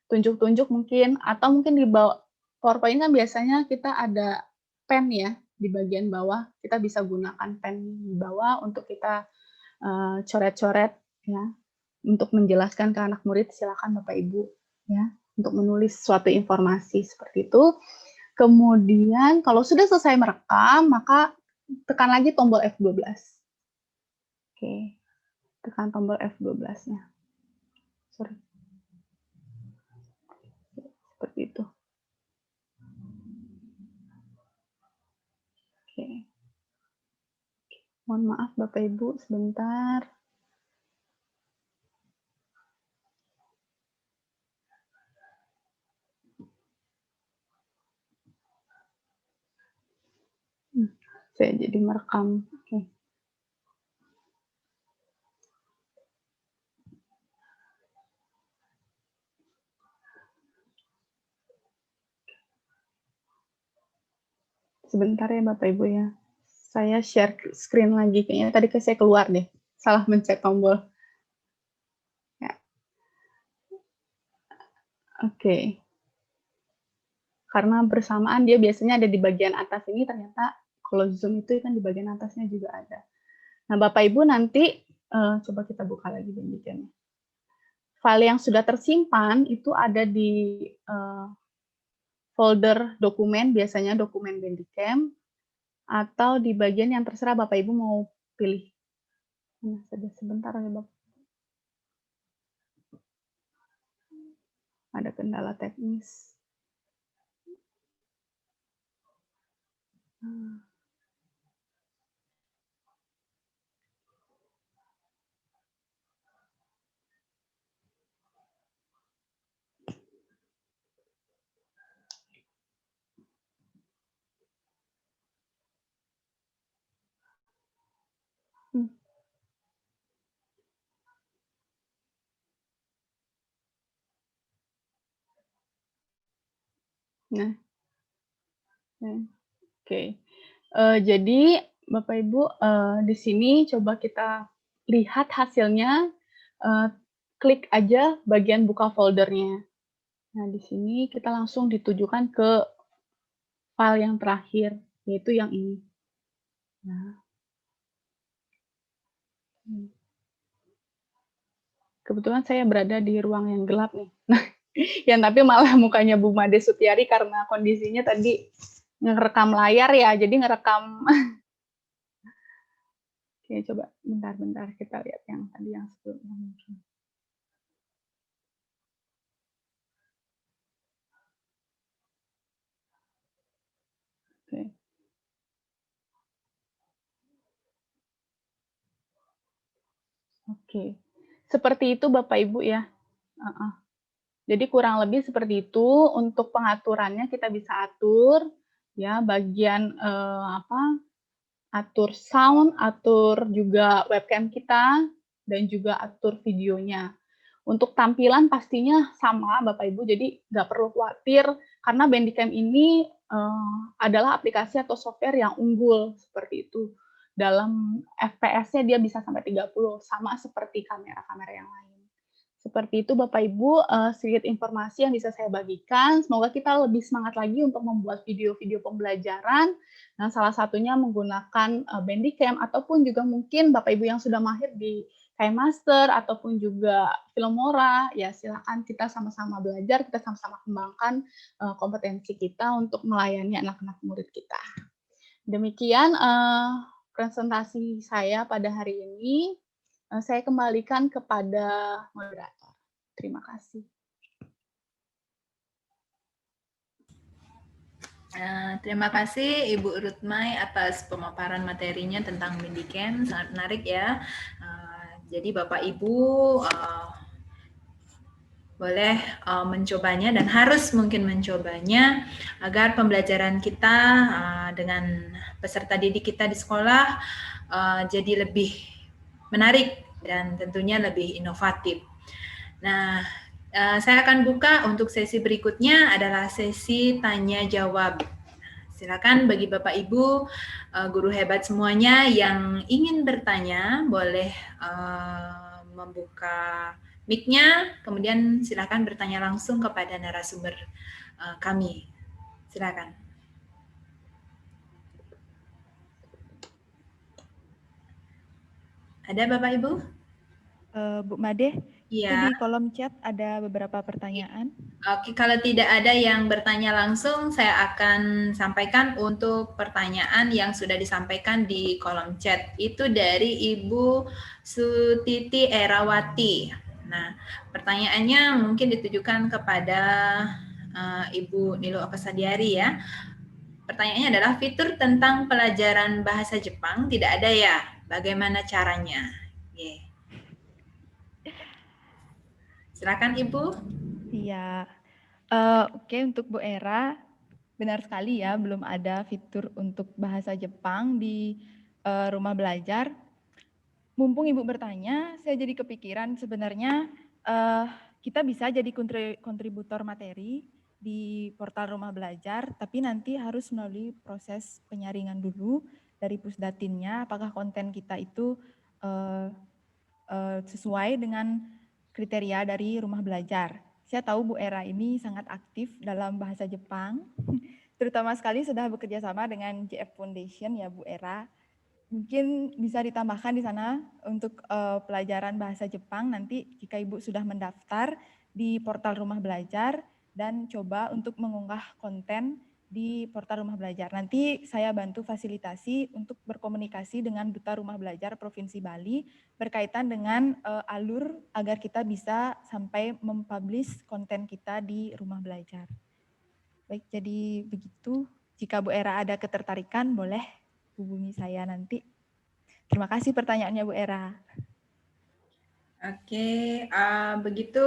tunjuk-tunjuk mungkin, atau mungkin di bawah PowerPoint kan biasanya kita ada pen ya di bagian bawah, kita bisa gunakan pen di bawah untuk kita coret-coret ya. Untuk menjelaskan ke anak murid, silakan Bapak Ibu ya, untuk menulis suatu informasi seperti itu. Kemudian kalau sudah selesai merekam, maka tekan lagi tombol F12. Oke, tekan tombol F12-nya. Sorry. Seperti itu. Oke. Mohon maaf Bapak Ibu, sebentar. Saya jadi merekam. Oke. Sebentar ya Bapak Ibu ya. Saya share screen lagi. Kayaknya tadi saya keluar deh. Salah mencet tombol. Ya. Oke. Karena bersamaan dia biasanya ada di bagian atas ini, ternyata kalau Zoom itu kan di bagian atasnya juga ada. Nah Bapak Ibu nanti, coba kita buka lagi Bandicam. File yang sudah tersimpan itu ada di folder dokumen, biasanya dokumen Bandicam, atau di bagian yang terserah Bapak Ibu mau pilih. Nah, sebentar ya Bapak. Ada kendala teknis. Nah, oke. Jadi Bapak Ibu, di sini coba kita lihat hasilnya, klik aja bagian buka foldernya. Nah, di sini kita langsung ditujukan ke file yang terakhir, yaitu yang ini. Nah. Kebetulan saya berada di ruang yang gelap nih. Nah, yang tapi malah mukanya Bu Made Sutiari karena kondisinya tadi ngerekam layar ya, jadi ngerekam. Oke, coba bentar-bentar kita lihat yang tadi yang sebelumnya mungkin. Oke. Oke. Seperti itu Bapak Ibu ya. Jadi kurang lebih seperti itu. Untuk pengaturannya kita bisa atur ya, bagian atur sound, atur juga webcam kita, dan juga atur videonya. Untuk tampilan pastinya sama Bapak Ibu, jadi nggak perlu khawatir karena Bandicam ini adalah aplikasi atau software yang unggul seperti itu. Dalam FPS-nya dia bisa sampai 30, sama seperti kamera-kamera yang lain. Seperti itu Bapak Ibu, sedikit informasi yang bisa saya bagikan. Semoga kita lebih semangat lagi untuk membuat video-video pembelajaran. Nah, salah satunya menggunakan Bandicam, ataupun juga mungkin Bapak Ibu yang sudah mahir di KineMaster, ataupun juga Filmora, ya silakan kita sama-sama belajar, kita sama-sama kembangkan kompetensi kita untuk melayani anak-anak murid kita. Demikian presentasi saya pada hari ini. Saya kembalikan kepada moderator. Terima kasih. Terima kasih Ibu Rutmai atas pemaparan materinya tentang Bandicam, sangat menarik ya. Jadi Bapak Ibu boleh mencobanya dan harus mungkin mencobanya agar pembelajaran kita dengan peserta didik kita di sekolah jadi lebih menarik dan tentunya lebih inovatif. Nah, saya akan buka untuk sesi berikutnya adalah sesi tanya jawab. Silakan bagi Bapak Ibu guru hebat semuanya yang ingin bertanya boleh membuka mic-nya, kemudian silakan bertanya langsung kepada narasumber kami. Silakan. Ada Bapak Ibu? Bu Made, itu Iya. di kolom chat ada beberapa pertanyaan. Oke, kalau tidak ada yang bertanya langsung, saya akan sampaikan untuk pertanyaan yang sudah disampaikan di kolom chat. Itu dari Ibu Sutiti Erawati. Nah, pertanyaannya mungkin ditujukan kepada Ibu Nilo Okasadiari ya. Pertanyaannya adalah fitur tentang pelajaran bahasa Jepang tidak ada ya? Bagaimana caranya? Yeah. Silakan Ibu. Iya. Oke, untuk Bu Era, benar sekali ya, belum ada fitur untuk bahasa Jepang di rumah belajar. Mumpung Ibu bertanya, saya jadi kepikiran sebenarnya kita bisa jadi kontributor materi di portal rumah belajar, tapi nanti harus melalui proses penyaringan dulu dari Pusdatinnya, apakah konten kita itu sesuai dengan kriteria dari rumah belajar. Saya tahu Bu Era ini sangat aktif dalam bahasa Jepang, terutama sekali sudah bekerja sama dengan JF Foundation ya Bu Era. Mungkin bisa ditambahkan di sana untuk pelajaran bahasa Jepang nanti jika Ibu sudah mendaftar di portal rumah belajar dan coba untuk mengunggah konten di portal rumah belajar. Nanti saya bantu fasilitasi untuk berkomunikasi dengan Duta Rumah Belajar Provinsi Bali berkaitan dengan alur agar kita bisa sampai mempublish konten kita di rumah belajar. Baik, jadi begitu. Jika Bu Era ada ketertarikan, boleh hubungi saya nanti. Terima kasih pertanyaannya Bu Era. Oke, begitu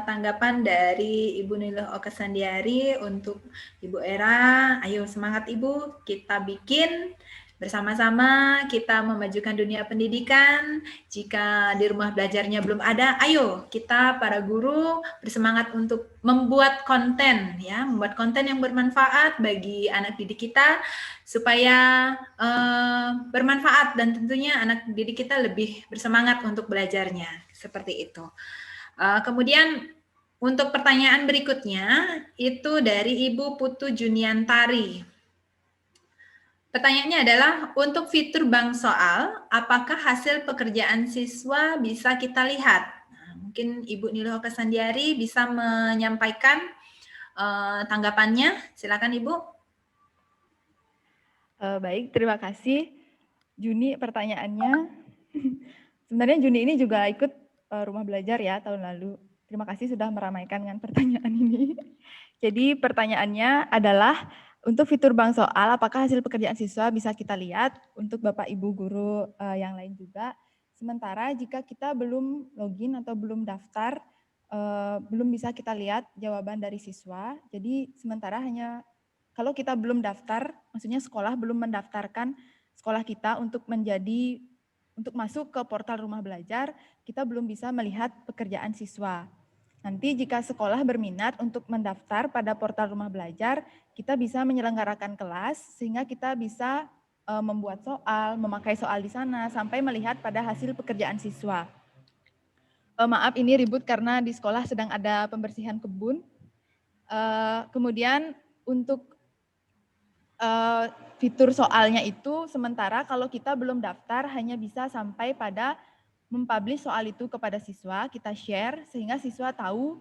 tanggapan dari Ibu Nilo Okasandiari untuk Ibu Era. Ayo semangat Ibu, kita bikin bersama-sama, kita memajukan dunia pendidikan. Jika di rumah belajarnya belum ada, ayo kita para guru bersemangat untuk membuat konten, ya, membuat konten yang bermanfaat bagi anak didik kita supaya bermanfaat dan tentunya anak didik kita lebih bersemangat untuk belajarnya. Seperti itu. Kemudian untuk pertanyaan berikutnya itu dari Ibu Putu Juniantari. Pertanyaannya adalah untuk fitur bank soal, apakah hasil pekerjaan siswa bisa kita lihat? Nah, mungkin Ibu Nilo Okasandiari bisa menyampaikan tanggapannya. Silakan Ibu. Baik, terima kasih Juni pertanyaannya. Sebenarnya Juni ini juga ikut rumah belajar ya tahun lalu. Terima kasih sudah meramaikan dengan pertanyaan ini. Jadi pertanyaannya adalah untuk fitur bank soal, apakah hasil pekerjaan siswa bisa kita lihat untuk Bapak Ibu guru yang lain juga. Sementara jika kita belum login atau belum daftar, belum bisa kita lihat jawaban dari siswa. Jadi sementara hanya kalau kita belum daftar, maksudnya sekolah belum mendaftarkan sekolah kita untuk masuk ke portal rumah belajar, kita belum bisa melihat pekerjaan siswa. Nanti jika sekolah berminat untuk mendaftar pada portal rumah belajar, kita bisa menyelenggarakan kelas sehingga kita bisa membuat soal, memakai soal di sana sampai melihat pada hasil pekerjaan siswa. Maaf ini ribut karena di sekolah sedang ada pembersihan kebun. Kemudian untuk fitur soalnya itu sementara kalau kita belum daftar hanya bisa sampai pada mempublish soal itu kepada siswa, kita share sehingga siswa tahu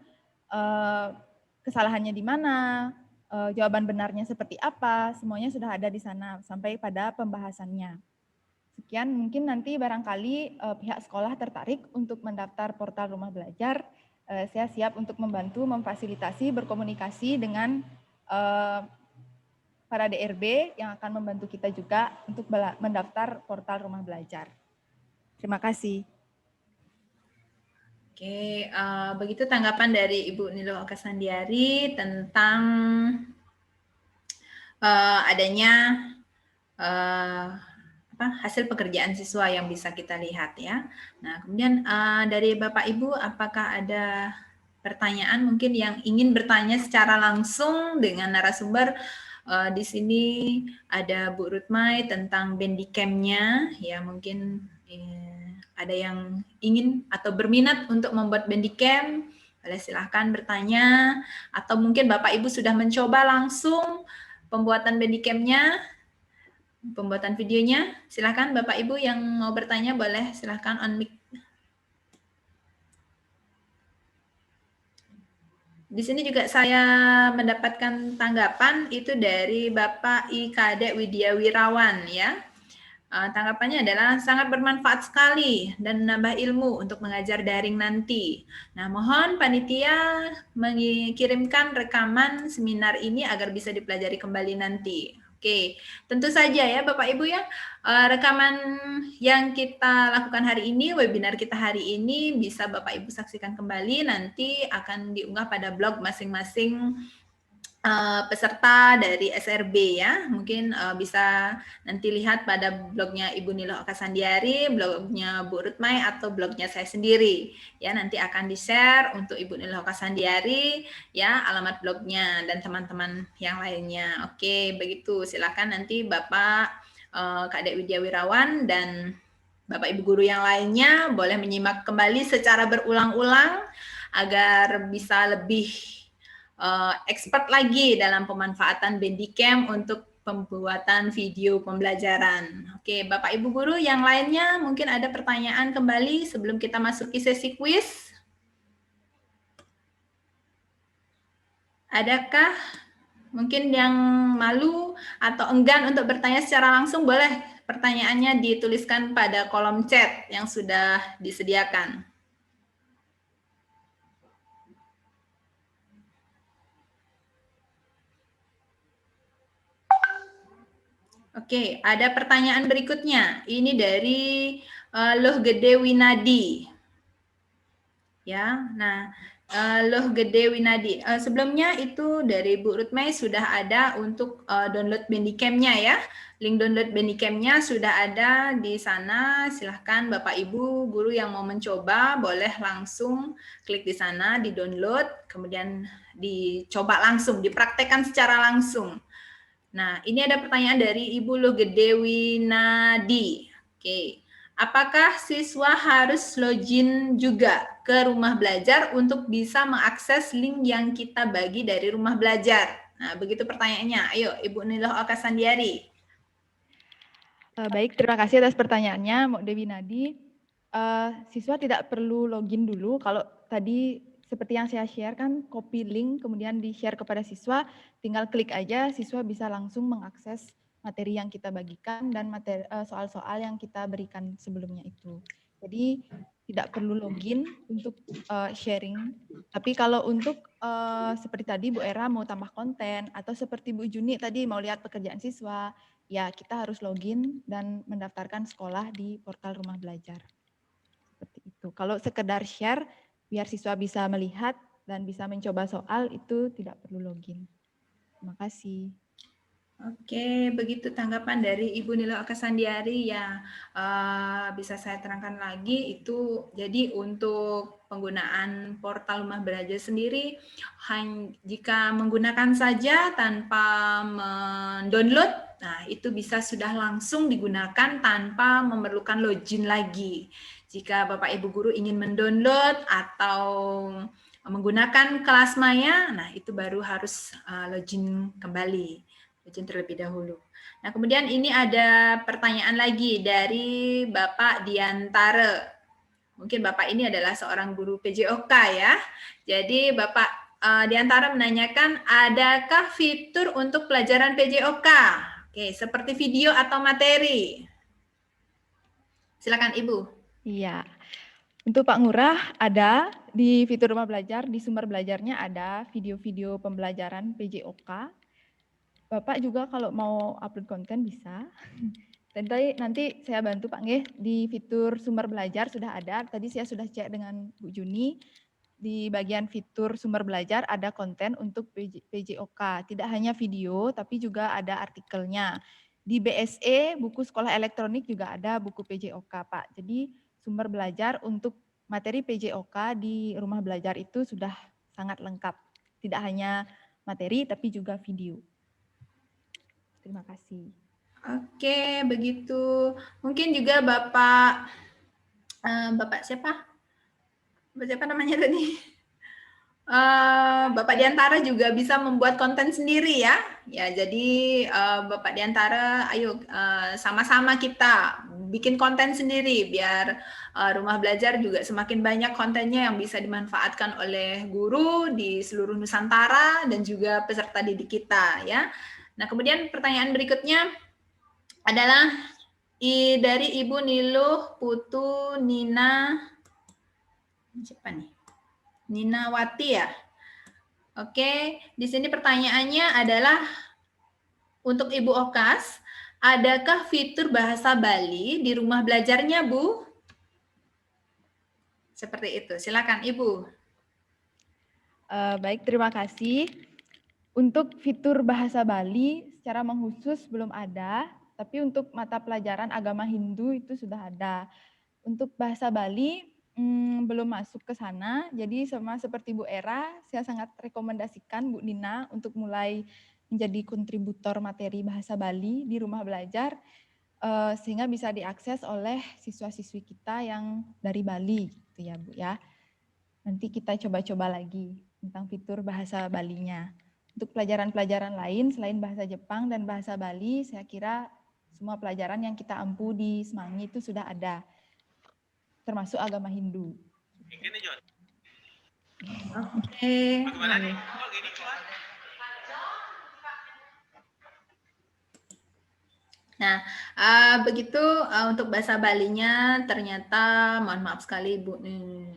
kesalahannya di mana, jawaban benarnya seperti apa, semuanya sudah ada di sana sampai pada pembahasannya. Sekian, mungkin nanti barangkali pihak sekolah tertarik untuk mendaftar portal rumah belajar. Saya siap untuk membantu, memfasilitasi, berkomunikasi dengan para DRB yang akan membantu kita juga untuk mendaftar portal rumah belajar. Terima kasih. Oke, begitu tanggapan dari Ibu Nilo Okasandiari tentang adanya hasil pekerjaan siswa yang bisa kita lihat ya. Nah, kemudian dari Bapak Ibu, apakah ada pertanyaan mungkin yang ingin bertanya secara langsung dengan narasumber? Di sini ada Bu Rutmai tentang Bandicam-nya, ya mungkin ada yang ingin atau berminat untuk membuat Bandicam, boleh silahkan bertanya, atau mungkin Bapak Ibu sudah mencoba langsung pembuatan Bandicam-nya, pembuatan videonya. Silahkan Bapak Ibu yang mau bertanya boleh silahkan on mic. Di sini juga saya mendapatkan tanggapan itu dari Bapak I. Kadek Widya Wirawan ya. Tanggapannya adalah sangat bermanfaat sekali dan menambah ilmu untuk mengajar daring nanti. Nah, mohon panitia mengirimkan rekaman seminar ini agar bisa dipelajari kembali nanti. Oke, tentu saja ya Bapak Ibu ya, rekaman yang kita lakukan hari ini, webinar kita hari ini bisa Bapak Ibu saksikan kembali, nanti akan diunggah pada blog masing-masing peserta dari SRB ya. Mungkin bisa nanti lihat pada blognya Ibu Niloh Oka Sandiari, blognya Bu Rutmai, atau blognya saya sendiri. Ya, nanti akan di-share untuk Ibu Niloh Oka Sandiari, ya, alamat blognya dan teman-teman yang lainnya. Oke, begitu. Silakan nanti Bapak Kadek Widya Wirawan dan Bapak Ibu guru yang lainnya boleh menyimak kembali secara berulang-ulang agar bisa lebih expert lagi dalam pemanfaatan Bandicam untuk pembuatan video pembelajaran. Oke, Bapak Ibu guru yang lainnya mungkin ada pertanyaan kembali sebelum kita masuki sesi quiz. Adakah mungkin yang malu atau enggan untuk bertanya secara langsung, boleh pertanyaannya dituliskan pada kolom chat yang sudah disediakan. Oke, ada pertanyaan berikutnya. Ini dari Loh Gede Winadi. Ya, nah Loh Gede Winadi. Sebelumnya itu dari Bu Rutmai sudah ada untuk download Bandicam-nya ya. Link download Bandicam-nya sudah ada di sana. Silahkan Bapak Ibu guru yang mau mencoba boleh langsung klik di sana, di-download, kemudian dicoba langsung, dipraktekkan secara langsung. Nah, ini ada pertanyaan dari Ibu Logede Winadi. Oke, apakah siswa harus login juga ke rumah belajar untuk bisa mengakses link yang kita bagi dari rumah belajar? Nah, begitu pertanyaannya. Ayo, Ibu Niloh Oka Sandiari. Baik, terima kasih atas pertanyaannya, Mbak Dewi Nadi. Siswa tidak perlu login dulu. Kalau tadi seperti yang saya share kan, copy link kemudian di-share kepada siswa, tinggal klik aja, siswa bisa langsung mengakses materi yang kita bagikan dan materi soal-soal yang kita berikan sebelumnya itu. Jadi tidak perlu login untuk sharing. Tapi kalau untuk seperti tadi Bu Era mau tambah konten, atau seperti Bu Juni tadi mau lihat pekerjaan siswa, ya kita harus login dan mendaftarkan sekolah di portal Rumah Belajar. Seperti itu. Kalau sekedar share, biar siswa bisa melihat dan bisa mencoba soal, itu tidak perlu login. Terima kasih. Oke, begitu tanggapan dari Ibu Niloh Oka Sandiari ya. Bisa saya terangkan lagi itu, jadi untuk penggunaan portal Rumah Belajar sendiri, jika menggunakan saja tanpa mendownload, nah itu bisa sudah langsung digunakan tanpa memerlukan login lagi. Jika Bapak Ibu guru ingin mendownload atau menggunakan kelas maya, nah itu baru harus login kembali. Login terlebih dahulu. Nah, kemudian ini ada pertanyaan lagi dari Bapak Diantara. Mungkin Bapak ini adalah seorang guru PJOK ya. Jadi Bapak Diantara menanyakan, adakah fitur untuk pelajaran PJOK? Oke, seperti video atau materi? Silakan Ibu. Iya. Untuk Pak Ngurah ada di fitur Rumah Belajar, di sumber belajarnya ada video-video pembelajaran PJOK. Bapak juga kalau mau upload konten bisa. Nanti saya bantu Pak Nggih, di fitur sumber belajar sudah ada. Tadi saya sudah cek dengan Bu Juni. Di bagian fitur sumber belajar ada konten untuk PJOK. Tidak hanya video, tapi juga ada artikelnya. Di BSE, buku sekolah elektronik juga ada buku PJOK, Pak. Jadi sumber belajar untuk materi PJOK di rumah belajar itu sudah sangat lengkap. Tidak hanya materi, tapi juga video. Terima kasih. Oke, begitu. Mungkin juga Bapak siapa? Siapa namanya tadi? Bapak Diantara juga bisa membuat konten sendiri ya. Ya, jadi Bapak Diantara, ayo sama-sama kita bikin konten sendiri biar rumah belajar juga semakin banyak kontennya yang bisa dimanfaatkan oleh guru di seluruh Nusantara dan juga peserta didik kita ya. Nah, kemudian pertanyaan berikutnya adalah dari Ibu Niluh Putu Nina, siapa nih? Ninawati ya. Oke, di sini pertanyaannya adalah untuk Ibu Okas, adakah fitur bahasa Bali di rumah belajarnya, Bu? Seperti itu. Silakan, Ibu. Baik, terima kasih. Untuk fitur bahasa Bali secara mengkhusus belum ada, tapi untuk mata pelajaran agama Hindu itu sudah ada. Untuk bahasa Bali belum masuk ke sana, jadi sama seperti Bu Era, saya sangat rekomendasikan Bu Nina untuk mulai menjadi kontributor materi bahasa Bali di rumah belajar, sehingga bisa diakses oleh siswa-siswi kita yang dari Bali, gitu ya Bu ya. Nanti kita coba-coba lagi tentang fitur bahasa Balinya. Untuk pelajaran-pelajaran lain selain bahasa Jepang dan bahasa Bali, saya kira semua pelajaran yang kita ampu di Semanggi itu sudah ada, termasuk agama Hindu. Oke. Nah, begitu untuk bahasa Balinya ternyata mohon maaf sekali Bu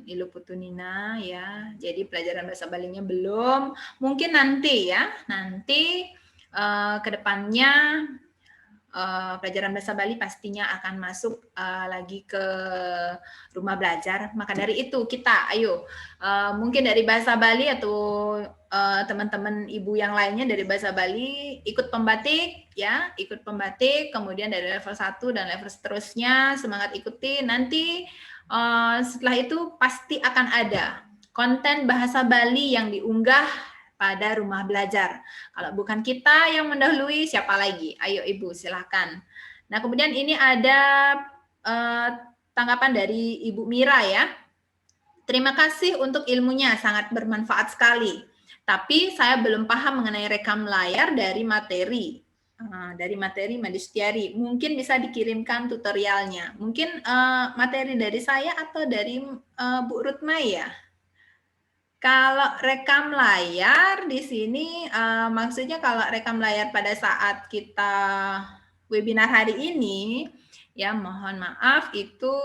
Ilu Putunina ya. Jadi pelajaran bahasa Balinya belum. Mungkin nanti ya, nanti ke depannya pelajaran bahasa Bali pastinya akan masuk lagi ke rumah belajar. Maka dari itu kita, ayo mungkin dari bahasa Bali atau teman-teman ibu yang lainnya dari bahasa Bali ikut pembatik ya, ikut pembatik. Kemudian dari level 1 dan level seterusnya semangat ikuti. Nanti setelah itu pasti akan ada konten bahasa Bali yang diunggah pada rumah belajar. Kalau bukan kita yang mendahului, siapa lagi? Ayo Ibu, silahkan. Nah, kemudian ini ada tanggapan dari Ibu Mira ya. Terima kasih untuk ilmunya, sangat bermanfaat sekali. Tapi saya belum paham mengenai rekam layar dari materi. Dari materi Madistiari. Mungkin bisa dikirimkan tutorialnya. Mungkin materi dari saya atau dari Bu Rutmai ya? Kalau rekam layar di sini maksudnya kalau rekam layar pada saat kita webinar hari ini ya mohon maaf itu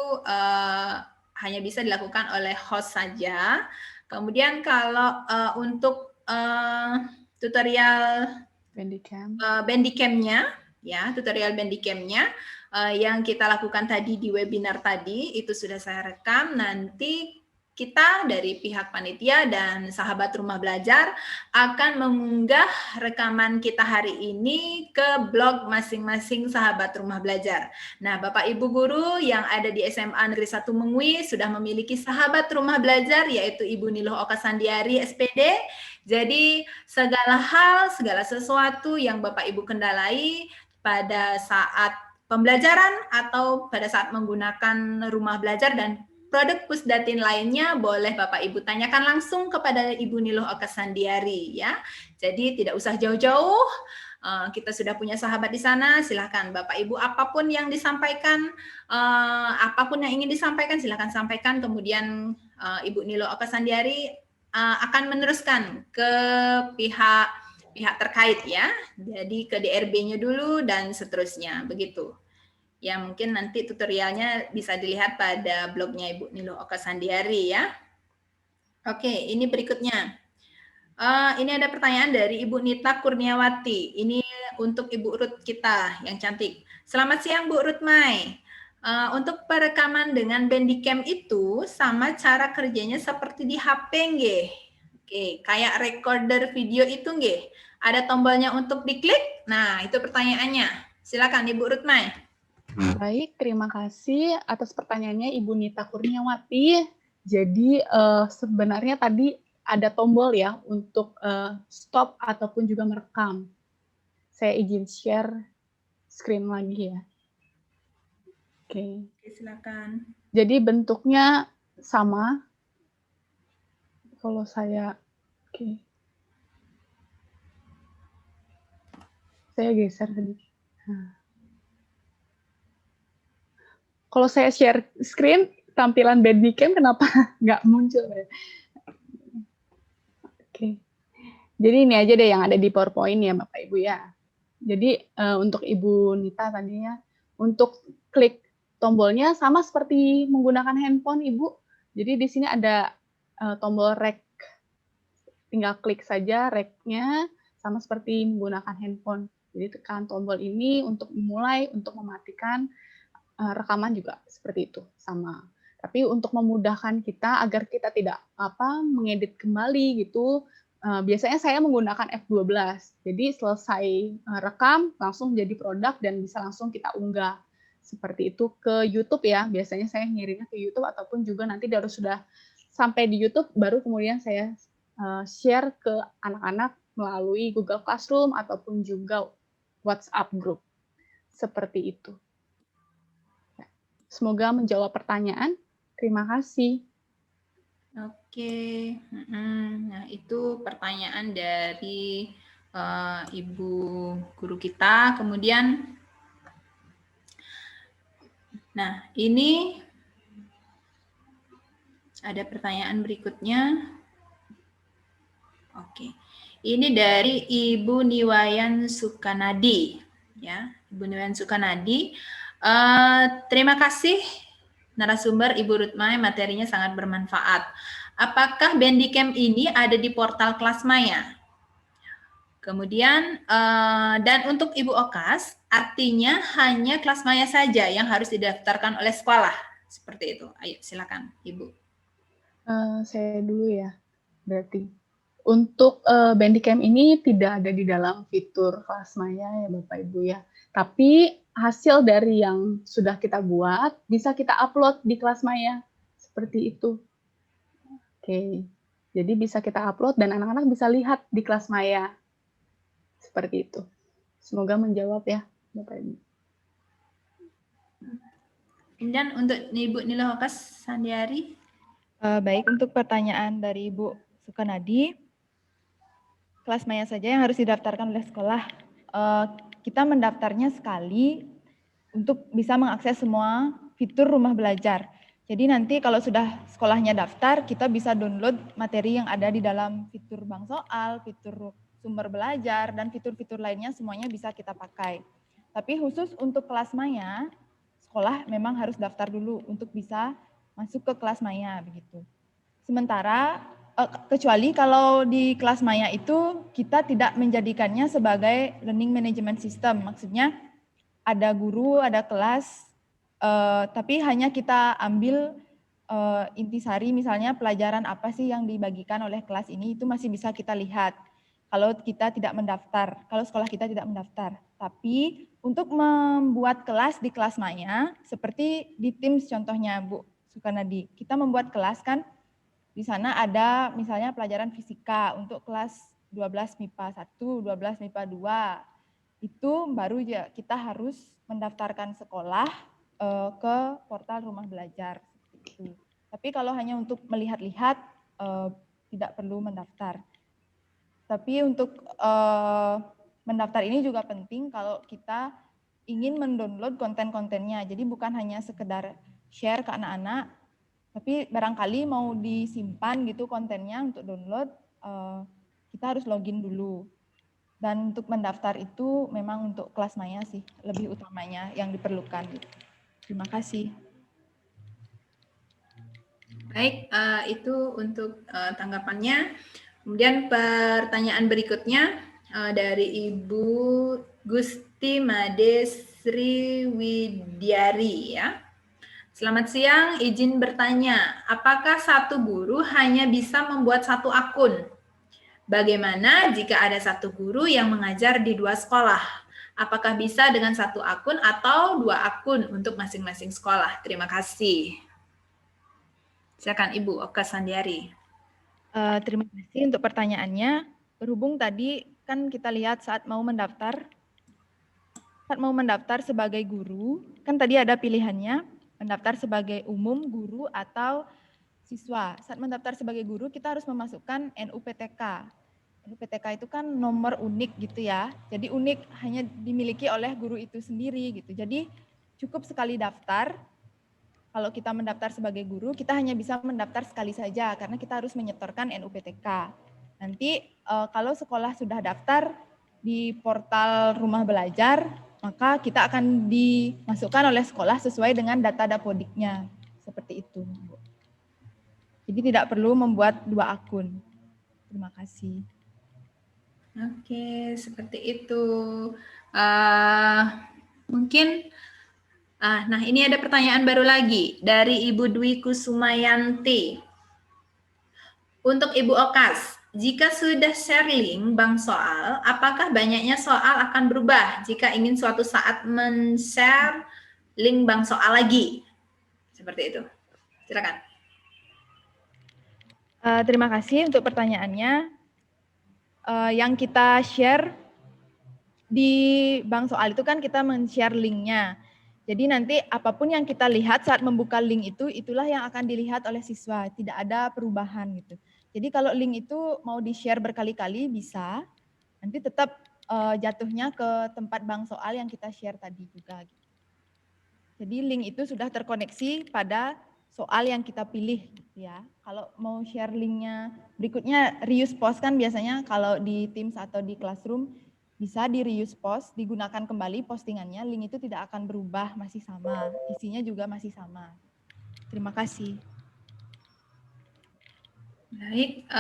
hanya bisa dilakukan oleh host saja. Kemudian kalau untuk tutorial Bandicam-nya ya, tutorial Bandicam-nya yang kita lakukan tadi di webinar tadi itu sudah saya rekam. Nanti kita dari pihak panitia dan sahabat rumah belajar akan mengunggah rekaman kita hari ini ke blog masing-masing sahabat rumah belajar. Nah, Bapak Ibu guru yang ada di SMA Negeri 1 Mengwi sudah memiliki sahabat rumah belajar yaitu Ibu Niluh Okasandiari SPD. Jadi segala hal, segala sesuatu yang Bapak Ibu kendalai pada saat pembelajaran atau pada saat menggunakan rumah belajar dan produk Pusdatin lainnya boleh Bapak Ibu tanyakan langsung kepada Ibu Niluh Okasandiari ya. Jadi tidak usah jauh-jauh, kita sudah punya sahabat di sana. Silahkan Bapak Ibu apapun yang disampaikan, apapun yang ingin disampaikan silahkan sampaikan. Kemudian Ibu Niluh Okasandiari akan meneruskan ke pihak terkait ya. Jadi ke DRB-nya dulu dan seterusnya begitu. Ya mungkin nanti tutorialnya bisa dilihat pada blognya Ibu Niluh Okasandiari ya. Oke, ini berikutnya. Ini ada pertanyaan dari Ibu Nita Kurniawati. Ini untuk Ibu Ruth kita yang cantik. Selamat siang Bu Rutmai. Untuk perekaman dengan Bandicam itu sama cara kerjanya seperti di HP nggih. Oke, kayak recorder video itu nggih. Ada tombolnya untuk diklik? Nah, itu pertanyaannya. Silakan Ibu Rutmai. Baik, terima kasih atas pertanyaannya Ibu Nita Kurniawati. Jadi sebenarnya tadi ada tombol ya untuk stop ataupun juga merekam. Saya izin share screen lagi ya. Oke. Silakan. Jadi bentuknya sama. Kalau saya, oke. Saya geser sedikit. Nah. Kalau saya share screen, tampilan Bandicam kenapa nggak muncul? Oke. Jadi ini aja deh yang ada di PowerPoint ya Bapak Ibu ya. Jadi untuk Ibu Nita tadinya, untuk klik tombolnya sama seperti menggunakan handphone Ibu. Jadi di sini ada tombol rek. Tinggal klik saja reknya sama seperti menggunakan handphone. Jadi tekan tombol ini untuk memulai, untuk mematikan, rekaman juga seperti itu, sama. Tapi untuk memudahkan kita agar kita tidak mengedit kembali gitu, biasanya saya menggunakan F12. Jadi selesai rekam langsung jadi produk dan bisa langsung kita unggah. Seperti itu ke YouTube ya. Biasanya saya ngirimnya ke YouTube ataupun juga nanti harus sudah sampai di YouTube baru kemudian saya share ke anak-anak melalui Google Classroom ataupun juga WhatsApp group. Seperti itu. Semoga menjawab pertanyaan. Terima kasih. Oke. Nah, itu pertanyaan dari Ibu guru kita. Kemudian, nah ini ada pertanyaan berikutnya. Oke, ini dari Ibu Niwayan Sukanadi, ya, Ibu Niwayan Sukanadi. Terima kasih narasumber Ibu Rutmai, materinya sangat bermanfaat. Apakah Bandicam ini ada di portal Kelas Maya? Kemudian, dan untuk Ibu Okas, artinya hanya Kelas Maya saja yang harus didaftarkan oleh sekolah, seperti itu. Ayo, silakan, Ibu. Saya dulu ya, berarti. Untuk Bandicam ini tidak ada di dalam fitur Kelas Maya ya Bapak Ibu ya. Tapi hasil dari yang sudah kita buat bisa kita upload di Kelas Maya. Seperti itu. Oke. Jadi bisa kita upload dan anak-anak bisa lihat di Kelas Maya. Seperti itu. Semoga menjawab ya Bapak Ibu. Dan untuk Ibu Nilo Okas Sandiari. Baik, untuk pertanyaan dari Ibu Sukanadi, Kelas Maya saja yang harus didaftarkan oleh sekolah. Kita mendaftarnya sekali untuk bisa mengakses semua fitur rumah belajar. Jadi nanti kalau sudah sekolahnya daftar, kita bisa download materi yang ada di dalam fitur bank soal, fitur sumber belajar, dan fitur-fitur lainnya semuanya bisa kita pakai. Tapi khusus untuk Kelas Maya, sekolah memang harus daftar dulu untuk bisa masuk ke Kelas Maya begitu. Sementara kecuali kalau di Kelas Maya itu kita tidak menjadikannya sebagai learning management system. Maksudnya ada guru, ada kelas, tapi hanya kita ambil intisari, misalnya pelajaran apa sih yang dibagikan oleh kelas ini, itu masih bisa kita lihat kalau kita tidak mendaftar, kalau sekolah kita tidak mendaftar. Tapi untuk membuat kelas di Kelas Maya, seperti di Teams contohnya Bu Sukanadi, kita membuat kelas kan, di sana ada misalnya pelajaran fisika untuk kelas 12 MIPA 1, 12 MIPA 2. Itu baru ya kita harus mendaftarkan sekolah ke portal rumah belajar. Gitu. Tapi kalau hanya untuk melihat-lihat, tidak perlu mendaftar. Tapi untuk mendaftar ini juga penting kalau kita ingin mendownload konten-kontennya. Jadi bukan hanya sekedar share ke anak-anak, tapi barangkali mau disimpan gitu kontennya untuk download, kita harus login dulu. Dan untuk mendaftar itu memang untuk Kelas Maya sih lebih utamanya yang diperlukan. Terima kasih. Baik, itu untuk tanggapannya. Kemudian pertanyaan berikutnya dari Ibu Gusti Made Sriwidyari ya. Selamat siang, izin bertanya, apakah satu guru hanya bisa membuat satu akun? Bagaimana jika ada satu guru yang mengajar di 2 sekolah? Apakah bisa dengan satu akun atau 2 akun untuk masing-masing sekolah? Terima kasih. Silakan Ibu Okas Sandiari. Terima kasih untuk pertanyaannya. Berhubung tadi kan kita lihat saat mau mendaftar sebagai guru, kan tadi ada pilihannya, mendaftar sebagai umum, guru, atau siswa. Saat mendaftar sebagai guru, kita harus memasukkan NUPTK. NUPTK itu kan nomor unik gitu ya. Jadi unik hanya dimiliki oleh guru itu sendiri gitu. Jadi cukup sekali daftar, kalau kita mendaftar sebagai guru, kita hanya bisa mendaftar sekali saja karena kita harus menyetorkan NUPTK. Nanti kalau sekolah sudah daftar di portal Rumah Belajar, maka kita akan dimasukkan oleh sekolah sesuai dengan data Dapodiknya. Seperti itu. Jadi tidak perlu membuat 2 akun. Terima kasih. Oke, seperti itu. Mungkin, nah ini ada pertanyaan baru lagi dari Ibu Dwi Kusumayanti. Untuk Ibu Okas, jika sudah share link bank soal, apakah banyaknya soal akan berubah jika ingin suatu saat men-share link bank soal lagi? Seperti itu. Silakan. Terima kasih untuk pertanyaannya. Yang kita share di bank soal itu kan kita men-share linknya. Jadi nanti apapun yang kita lihat saat membuka link itu, itulah yang akan dilihat oleh siswa. Tidak ada perubahan gitu. Jadi kalau link itu mau di-share berkali-kali bisa, nanti tetap jatuhnya ke tempat bank soal yang kita share tadi juga. Jadi link itu sudah terkoneksi pada soal yang kita pilih ya. Kalau mau share linknya berikutnya reuse post kan biasanya kalau di Teams atau di Classroom bisa di reuse post, digunakan kembali postingannya, link itu tidak akan berubah, masih sama, isinya juga masih sama. Terima kasih. Baik,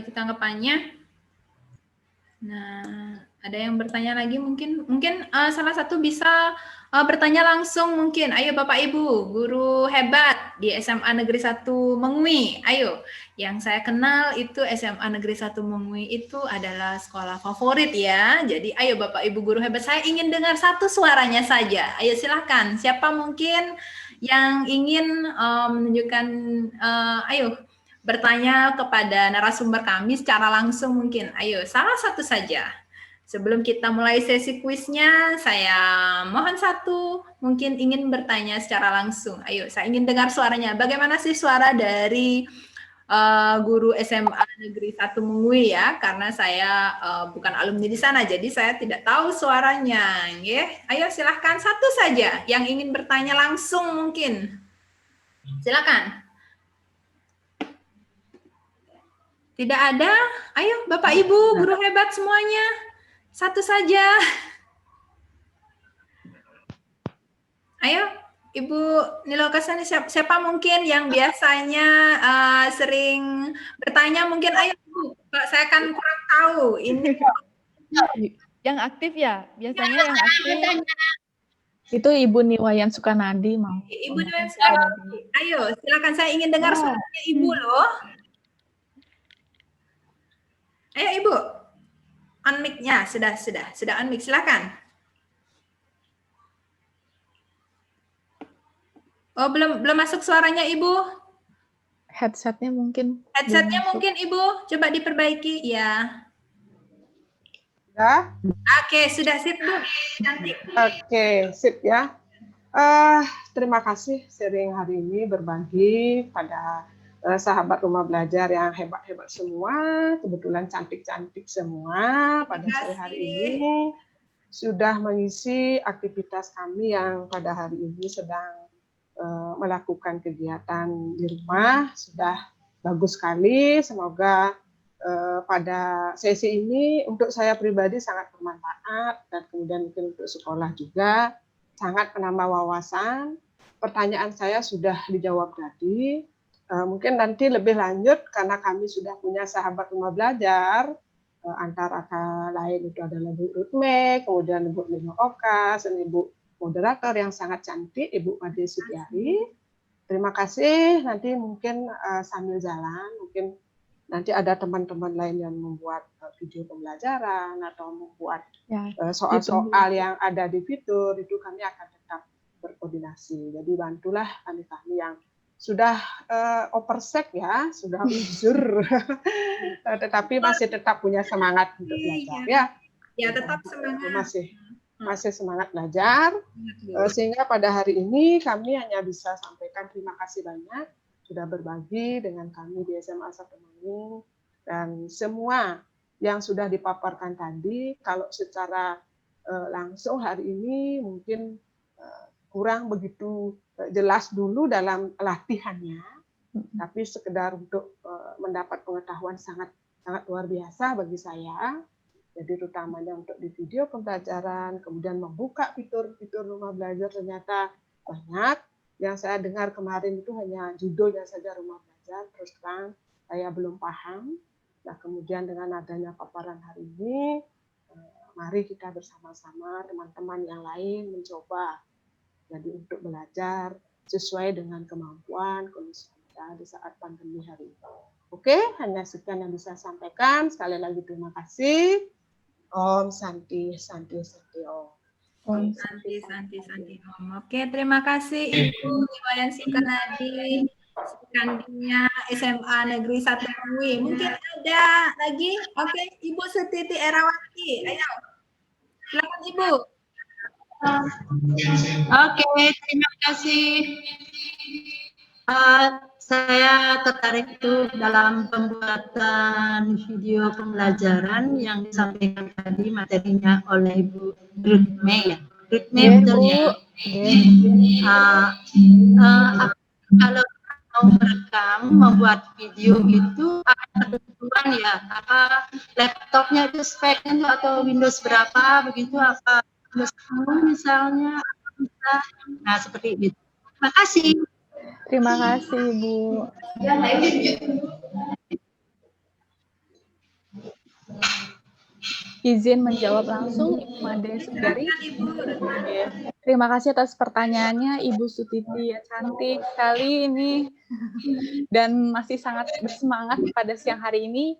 itu tanggapannya. Nah, ada yang bertanya lagi mungkin salah satu bisa bertanya langsung mungkin. Ayo Bapak Ibu, guru hebat di SMA Negeri 1 Mengui. Ayo, yang saya kenal itu SMA Negeri 1 Mengui itu adalah sekolah favorit ya. Jadi ayo Bapak Ibu guru hebat, saya ingin dengar satu suaranya saja. Ayo silahkan, siapa mungkin yang ingin menunjukkan, ayo bertanya kepada narasumber kami secara langsung mungkin. Ayo, salah satu saja. Sebelum kita mulai sesi kuisnya, saya mohon satu mungkin ingin bertanya secara langsung. Ayo, saya ingin dengar suaranya. Bagaimana sih suara dari guru SMA Negeri 1 Mengui ya? Karena saya bukan alumni di sana, jadi saya tidak tahu suaranya. Ayo, silahkan satu saja yang ingin bertanya langsung mungkin. Silakan. Tidak ada? Ayo Bapak Ibu, guru hebat semuanya. Satu saja. Ayo Ibu Nilokasani, siapa mungkin yang biasanya sering bertanya mungkin, ayo Bu, saya kan kurang tahu. Ini yang aktif ya, biasanya yang aktif. Itu Ibu Niwayan Sukanadi mau. Ibu Niwayan Sukanadi. Ayo, silakan, saya ingin dengar suaranya Ibu loh. Ayo Ibu, unmic-nya sudah unmic, silakan. Oh, belum masuk suaranya Ibu. Headsetnya mungkin. Headsetnya mungkin Ibu, coba diperbaiki ya. Ya. Oke, sudah sip Bu. Cantik. Oke, sip ya. Terima kasih sharing hari ini berbagi pada sahabat rumah belajar yang hebat-hebat semua, kebetulan cantik-cantik semua pada sore hari ini sudah mengisi aktivitas kami yang pada hari ini sedang melakukan kegiatan di rumah. Sudah bagus sekali, semoga pada sesi ini untuk saya pribadi sangat bermanfaat dan kemudian mungkin untuk sekolah juga sangat menambah wawasan. Pertanyaan saya sudah dijawab tadi. Mungkin nanti lebih lanjut karena kami sudah punya sahabat rumah belajar, antara lain itu adalah Bu Rutme, kemudian Ibu Lino Okas, dan Ibu moderator yang sangat cantik, Ibu Made Sudiari. Terima kasih. Nanti mungkin sambil jalan, mungkin nanti ada teman-teman lain yang membuat video pembelajaran atau membuat soal-soal yang ada di fitur, itu kami akan tetap berkoordinasi. Jadi bantulah kami yang sudah oversek ya, sudah uzur, tetapi masih tetap punya semangat untuk belajar ya. Ya, tetap semangat. Masih semangat belajar, sehingga pada hari ini kami hanya bisa sampaikan terima kasih banyak sudah berbagi dengan kami di SMA 1 Mengui, dan semua yang sudah dipaparkan tadi, kalau secara langsung hari ini mungkin kurang begitu jelas dulu dalam latihannya, tapi sekedar untuk mendapat pengetahuan sangat luar biasa bagi saya. Jadi terutamanya untuk di video pembelajaran, kemudian membuka fitur-fitur rumah belajar ternyata banyak. Yang saya dengar kemarin itu hanya judulnya saja rumah belajar, terus terang saya belum paham. Nah, kemudian dengan adanya paparan hari ini, mari kita bersama-sama teman-teman yang lain mencoba. Jadi untuk belajar sesuai dengan kemampuan kondisi kita di saat pandemi hari ini. Oke, hanya sekian yang bisa saya sampaikan. Sekali lagi terima kasih. Om Santi, Santi, Santi Om. Om Santi Om. Oke, terima kasih Ibu Iwayan Sikanadi, Sekandinya SMA Negeri 1 UI. Mungkin ada lagi? Oke, Ibu Sutiti Erawati. Ayo, silakan Ibu. Oke, terima kasih. Saya tertarik itu dalam pembuatan video pembelajaran yang disampaikan tadi materinya oleh Ibu Rutme ya. Rutme betul ya. Kalau mau merekam, membuat video itu ada ketentuan ya. Apa laptopnya itu speknya itu atau Windows berapa begitu, apa Windows 10 misalnya. Nah seperti itu. Terima kasih. Terima kasih, Ibu. Izin menjawab langsung, Ibu Made Sugari. Terima kasih atas pertanyaannya, Ibu Sutiti. Ya, cantik sekali ini. Dan masih sangat bersemangat pada siang hari ini.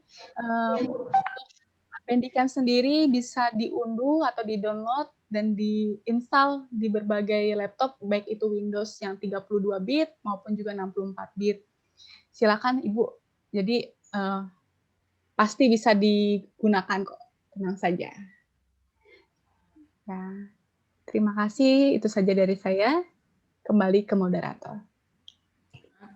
Pendidikan sendiri bisa diunduh atau di-download dan diinstal di berbagai laptop, baik itu Windows yang 32 bit maupun juga 64 bit. Silakan Ibu. Jadi pasti bisa digunakan kok, tenang saja. Ya, terima kasih. Itu saja dari saya. Kembali ke moderator.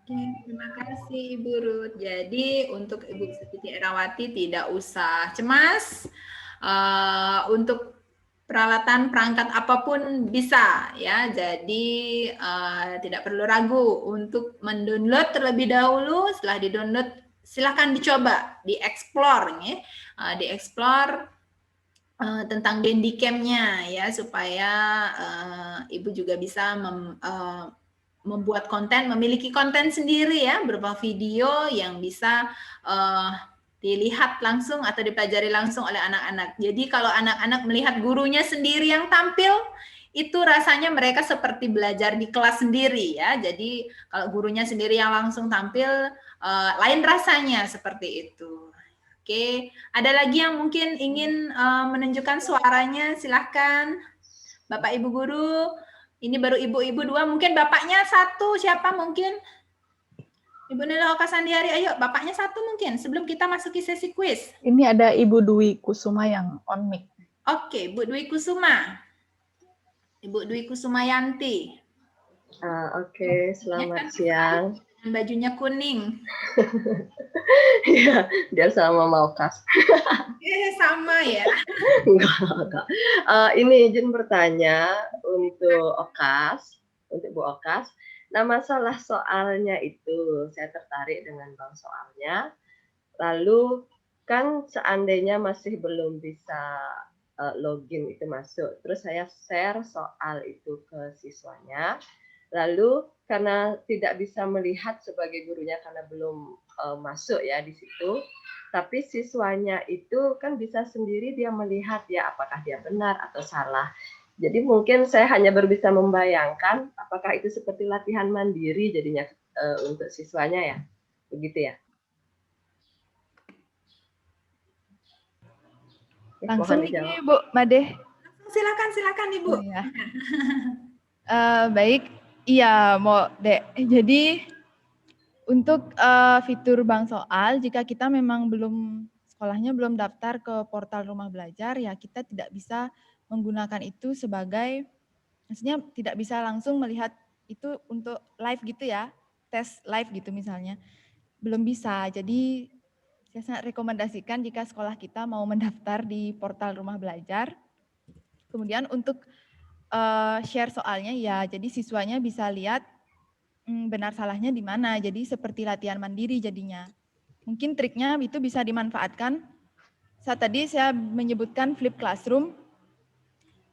Oke, terima kasih Ibu Ruth. Jadi untuk Ibu Sutiti Erawati tidak usah cemas. Untuk peralatan perangkat apapun bisa ya. Jadi tidak perlu ragu untuk mendownload terlebih dahulu. Setelah di-download silakan dicoba, dieksplor ya. Dieksplor tentang Handycam-nya ya supaya Ibu juga bisa membuat konten, memiliki konten sendiri ya, berupa video yang bisa dilihat langsung atau dipelajari langsung oleh anak-anak. Jadi kalau anak-anak melihat gurunya sendiri yang tampil, itu rasanya mereka seperti belajar di kelas sendiri ya. Jadi kalau gurunya sendiri yang langsung tampil, lain rasanya seperti itu. Oke, ada lagi yang mungkin ingin menunjukkan suaranya, silahkan. Bapak Ibu Guru. Ini baru ibu-ibu 2, mungkin bapaknya 1, siapa mungkin? Ibu Nila Oka Sandiari, ayo bapaknya 1 mungkin, sebelum kita masuki sesi kuis. Ini ada Ibu Dwi Kusuma yang on mic. Oke, Bu Dwi Kusuma. Ibu Dwi Kusumayanti. Oke, selamat siang. Bajunya kuning. Iya, dia sama Maukas. Sama ya. Enggak. Ini izin bertanya untuk Okas, untuk Bu Okas. Nah, masalah soalnya itu, saya tertarik dengan bang soalnya. Lalu kan seandainya masih belum bisa login itu masuk, terus saya share soal itu ke siswanya. Lalu karena tidak bisa melihat sebagai gurunya karena belum masuk ya di situ, tapi siswanya itu kan bisa sendiri dia melihat ya apakah dia benar atau salah. Jadi mungkin saya hanya bisa membayangkan apakah itu seperti latihan mandiri jadinya untuk siswanya ya, begitu ya. Langsung nih Bu Made. Silakan Ibu. Oh, ya. Baik. Iya, mau Dek. Jadi untuk fitur bank soal, jika kita memang sekolahnya belum daftar ke portal Rumah Belajar, ya kita tidak bisa menggunakan itu sebagai, maksudnya tidak bisa langsung melihat itu untuk live gitu ya, tes live gitu misalnya. Belum bisa, jadi saya sangat rekomendasikan jika sekolah kita mau mendaftar di portal Rumah Belajar. Kemudian untuk share soalnya ya, jadi siswanya bisa lihat benar salahnya di mana. Jadi seperti latihan mandiri jadinya. Mungkin triknya itu bisa dimanfaatkan. Saat tadi saya menyebutkan flip classroom.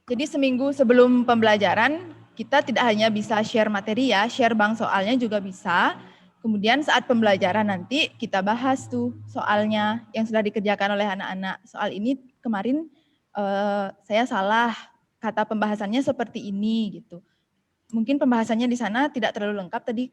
Jadi seminggu sebelum pembelajaran, kita tidak hanya bisa share materi ya, share bank soalnya juga bisa. Kemudian saat pembelajaran nanti kita bahas tuh soalnya yang sudah dikerjakan oleh anak-anak. Soal ini kemarin saya salah, kata pembahasannya seperti ini gitu. Mungkin pembahasannya di sana tidak terlalu lengkap tadi,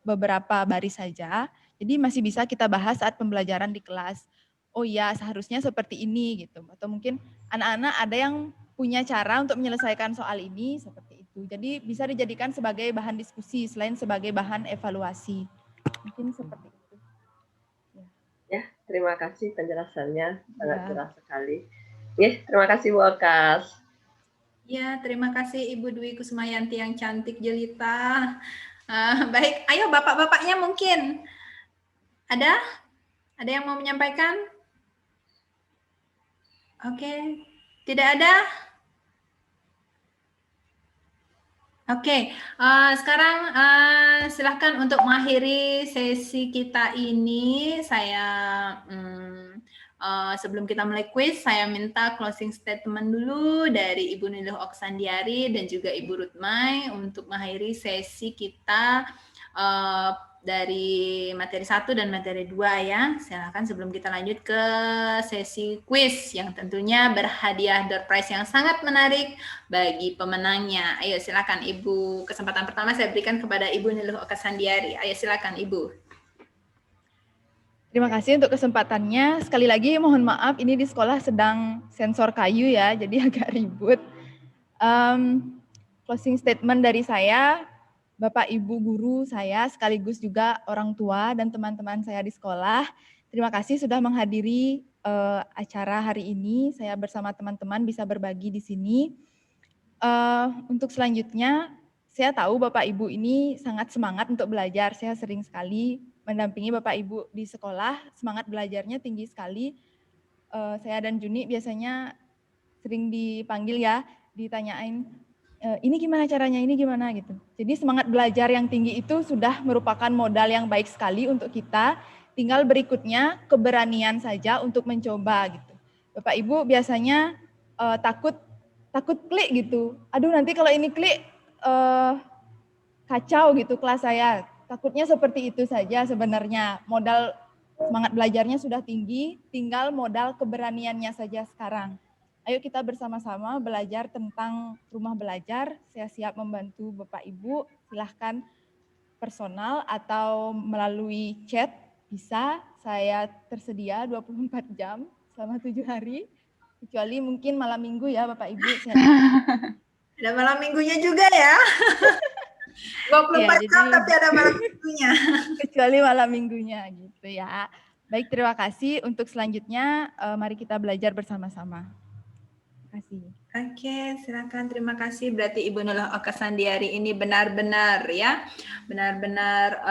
beberapa baris saja. Jadi masih bisa kita bahas saat pembelajaran di kelas. Oh iya, seharusnya seperti ini gitu. Atau mungkin anak-anak ada yang punya cara untuk menyelesaikan soal ini seperti itu. Jadi bisa dijadikan sebagai bahan diskusi selain sebagai bahan evaluasi. Mungkin seperti itu. Ya, terima kasih penjelasannya, sangat Ya. jelas sekali. Terima kasih Bu Okas. Ya, terima kasih Ibu Dwi Kusmayanti yang cantik jelita. Baik, ayo bapak-bapaknya mungkin. Ada? Ada yang mau menyampaikan? Oke, tidak ada? Oke, sekarang silahkan untuk mengakhiri sesi kita ini. Saya sebelum kita mulai quiz, saya minta closing statement dulu dari Ibu Niluh Oksandiari dan juga Ibu Rutmai untuk mengakhiri sesi kita dari materi 1 dan materi 2 ya. Silakan sebelum kita lanjut ke sesi quiz yang tentunya berhadiah door prize yang sangat menarik bagi pemenangnya. Ayo silakan Ibu. Kesempatan pertama saya berikan kepada Ibu Niluh Oksandiari. Ayo silakan Ibu. Terima kasih untuk kesempatannya. Sekali lagi mohon maaf, ini di sekolah sedang sensor kayu ya, jadi agak ribut. Closing statement dari saya, Bapak Ibu guru saya, sekaligus juga orang tua dan teman-teman saya di sekolah. Terima kasih sudah menghadiri acara hari ini. Saya bersama teman-teman bisa berbagi di sini. Untuk selanjutnya, saya tahu Bapak Ibu ini sangat semangat untuk belajar. Saya sering sekali mendampingi Bapak Ibu di sekolah, semangat belajarnya tinggi sekali. Saya dan Juni biasanya sering dipanggil ya, ditanyain, ini gimana caranya, ini gimana gitu. Jadi semangat belajar yang tinggi itu sudah merupakan modal yang baik sekali untuk kita. Tinggal berikutnya keberanian saja untuk mencoba gitu. Bapak Ibu biasanya takut klik gitu. Aduh nanti kalau ini klik kacau gitu kelas saya. Takutnya seperti itu saja sebenarnya. Modal semangat belajarnya sudah tinggi, tinggal modal keberaniannya saja sekarang. Ayo kita bersama-sama belajar tentang rumah belajar. Saya siap membantu Bapak Ibu. Silahkan personal atau melalui chat bisa. Saya tersedia 24 jam selama 7 hari. Kecuali mungkin malam minggu ya Bapak Ibu. Ada malam minggunya juga ya. 24 jam tapi ada malam minggunya. Kecuali malam minggunya gitu ya. Baik, terima kasih. Untuk selanjutnya mari kita belajar bersama-sama. Terima kasih. Oke, silakan. Terima kasih. Berarti Ibu Niluh Oksandiari ini benar-benar ya, benar-benar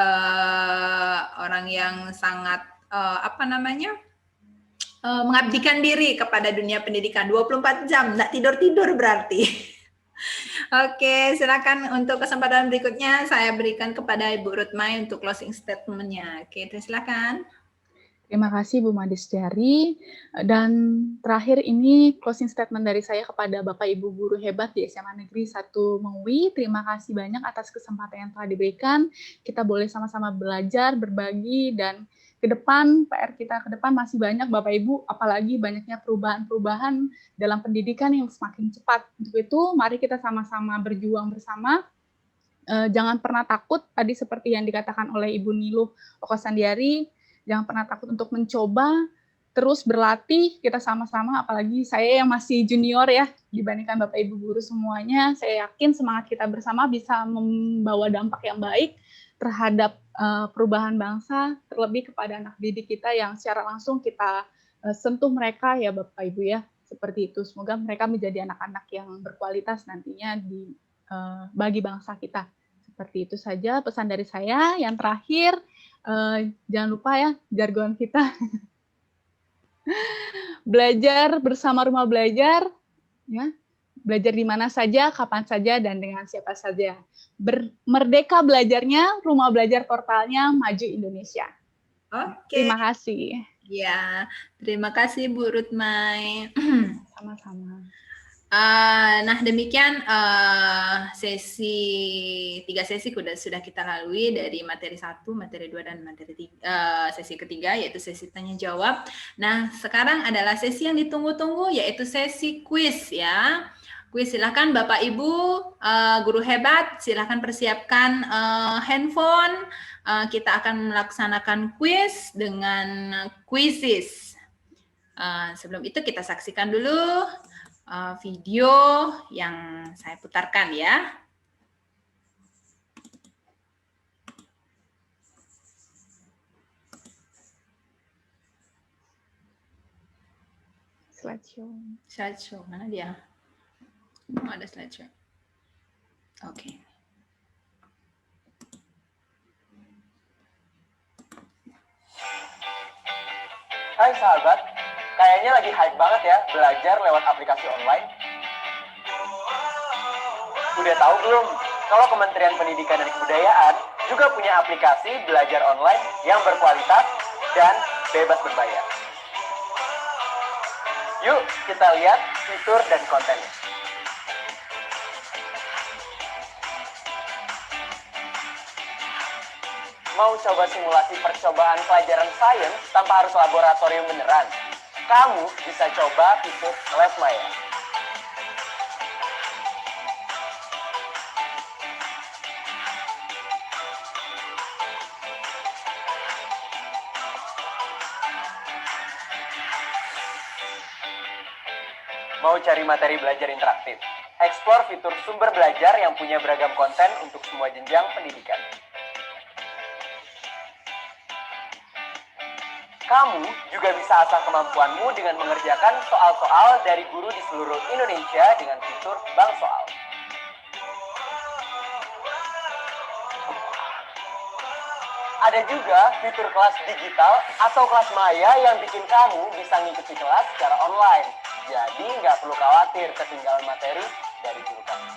orang yang sangat mengabdikan diri kepada dunia pendidikan 24 jam, nggak tidur-tidur berarti. Oke, silakan untuk kesempatan berikutnya saya berikan kepada Ibu Rutmai untuk closing statement-nya. Oke, silakan. Terima kasih Bu Madisjari. Dan terakhir ini closing statement dari saya kepada Bapak Ibu guru hebat di SMA Negeri 1 Mengwi. Terima kasih banyak atas kesempatan yang telah diberikan. Kita boleh sama-sama belajar, berbagi, dan ke depan, PR kita ke depan masih banyak Bapak Ibu, apalagi banyaknya perubahan-perubahan dalam pendidikan yang semakin cepat. Untuk itu, mari kita sama-sama berjuang bersama. Jangan pernah takut, tadi seperti yang dikatakan oleh Ibu Niluh Oksandiari, jangan pernah takut untuk mencoba, terus berlatih, kita sama-sama, apalagi saya yang masih junior ya, dibandingkan Bapak Ibu guru semuanya, saya yakin semangat kita bersama bisa membawa dampak yang baik terhadap perubahan bangsa, terlebih kepada anak didik kita yang secara langsung kita sentuh mereka ya Bapak Ibu ya, seperti itu. Semoga mereka menjadi anak-anak yang berkualitas nantinya bagi bangsa kita. Seperti itu saja pesan dari saya. Yang terakhir, jangan lupa ya jargon kita. Belajar bersama rumah belajar, ya. belajar di mana saja, kapan saja, dan dengan siapa saja. Merdeka belajarnya, Rumah Belajar portalnya Maju Indonesia. Oke. Terima kasih. Ya, terima kasih Bu Rutmai. Sama-sama. Nah, demikian sesi 3 sesi sudah kita lalui dari materi 1, materi 2, dan materi 3, sesi ketiga, yaitu sesi tanya jawab. Nah, sekarang adalah sesi yang ditunggu-tunggu, yaitu sesi kuis ya. Kuis, silakan Bapak Ibu guru hebat, silakan persiapkan handphone. Kita akan melaksanakan kuis dengan quizzes. Sebelum itu kita saksikan dulu video yang saya putarkan ya. Slideshow, mana dia? Oh, ada slideshow. Oke. Hai sahabat, kayaknya lagi hype banget ya belajar lewat aplikasi online. Udah tahu belum? Kalau Kementerian Pendidikan dan Kebudayaan juga punya aplikasi belajar online yang berkualitas dan bebas berbayar. Yuk kita lihat fitur dan kontennya. Mau coba simulasi percobaan pelajaran sains tanpa harus laboratorium beneran? Kamu bisa coba fitur Lab Maya. Mau cari materi belajar interaktif? Explore fitur sumber belajar yang punya beragam konten untuk semua jenjang pendidikan. Kamu juga bisa asah kemampuanmu dengan mengerjakan soal-soal dari guru di seluruh Indonesia dengan fitur Bank Soal. Ada juga fitur kelas digital atau kelas maya yang bikin kamu bisa ngikuti kelas secara online. Jadi nggak perlu khawatir ketinggalan materi dari guru kamu.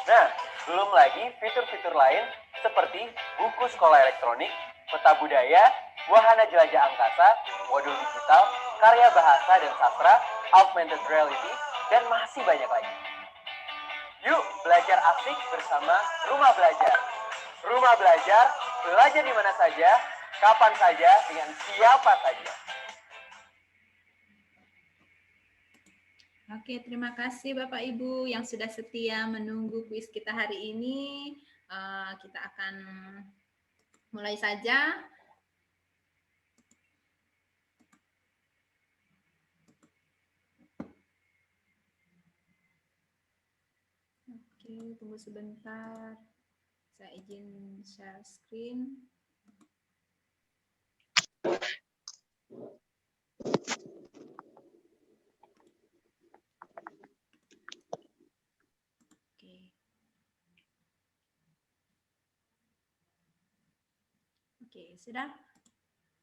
Nah, belum lagi fitur-fitur lain seperti buku sekolah elektronik, peta budaya, wahana jelajah angkasa, modul digital, karya bahasa dan sastra, augmented reality, dan masih banyak lagi. Yuk belajar asik bersama Rumah Belajar. Rumah Belajar, belajar di mana saja, kapan saja, dengan siapa saja. Oke, terima kasih Bapak Ibu yang sudah setia menunggu kuis kita hari ini. Kita akan mulai saja. Oke, tunggu sebentar. Saya izin share screen. Oke, sudah.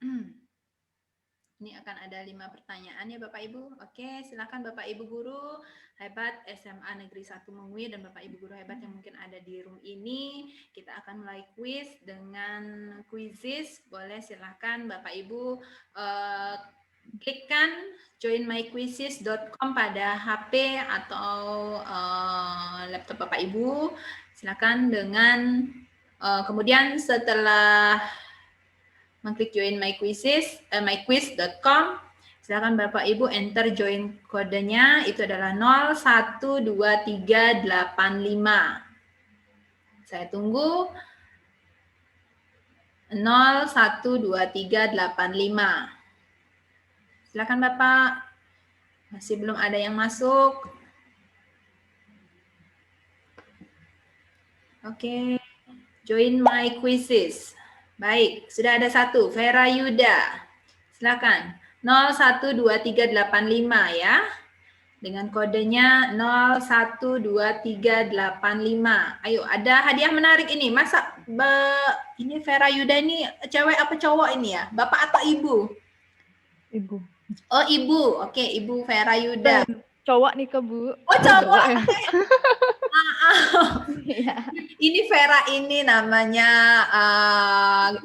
Ini akan ada 5 pertanyaan ya Bapak Ibu. Oke, silakan Bapak Ibu guru hebat SMA Negeri 1 Mengwi dan Bapak Ibu guru hebat yang mungkin ada di room ini. Kita akan mulai kuis dengan quizzes. Boleh silakan Bapak Ibu klikkan joinmyquizzes.com pada HP atau laptop Bapak Ibu. Silakan dengan kemudian setelah mengklik join myquiz.com, silakan Bapak Ibu enter join kodenya, itu adalah 012385. Saya tunggu. 012385. Silakan Bapak. Masih belum ada yang masuk. Oke. Join my quizzes. Baik, sudah ada satu, Vera Yuda. Silakan, 012385 ya. Dengan kodenya 012385. Ayo, ada hadiah menarik ini. Masa ini Vera Yuda ini cewek apa cowok ini ya? Bapak atau ibu? Ibu. Oh, ibu. Oke, Ibu Vera Yuda. Cowok nih ke Bu. Oh, cowok. ya. Iya. Ini Vera ini namanya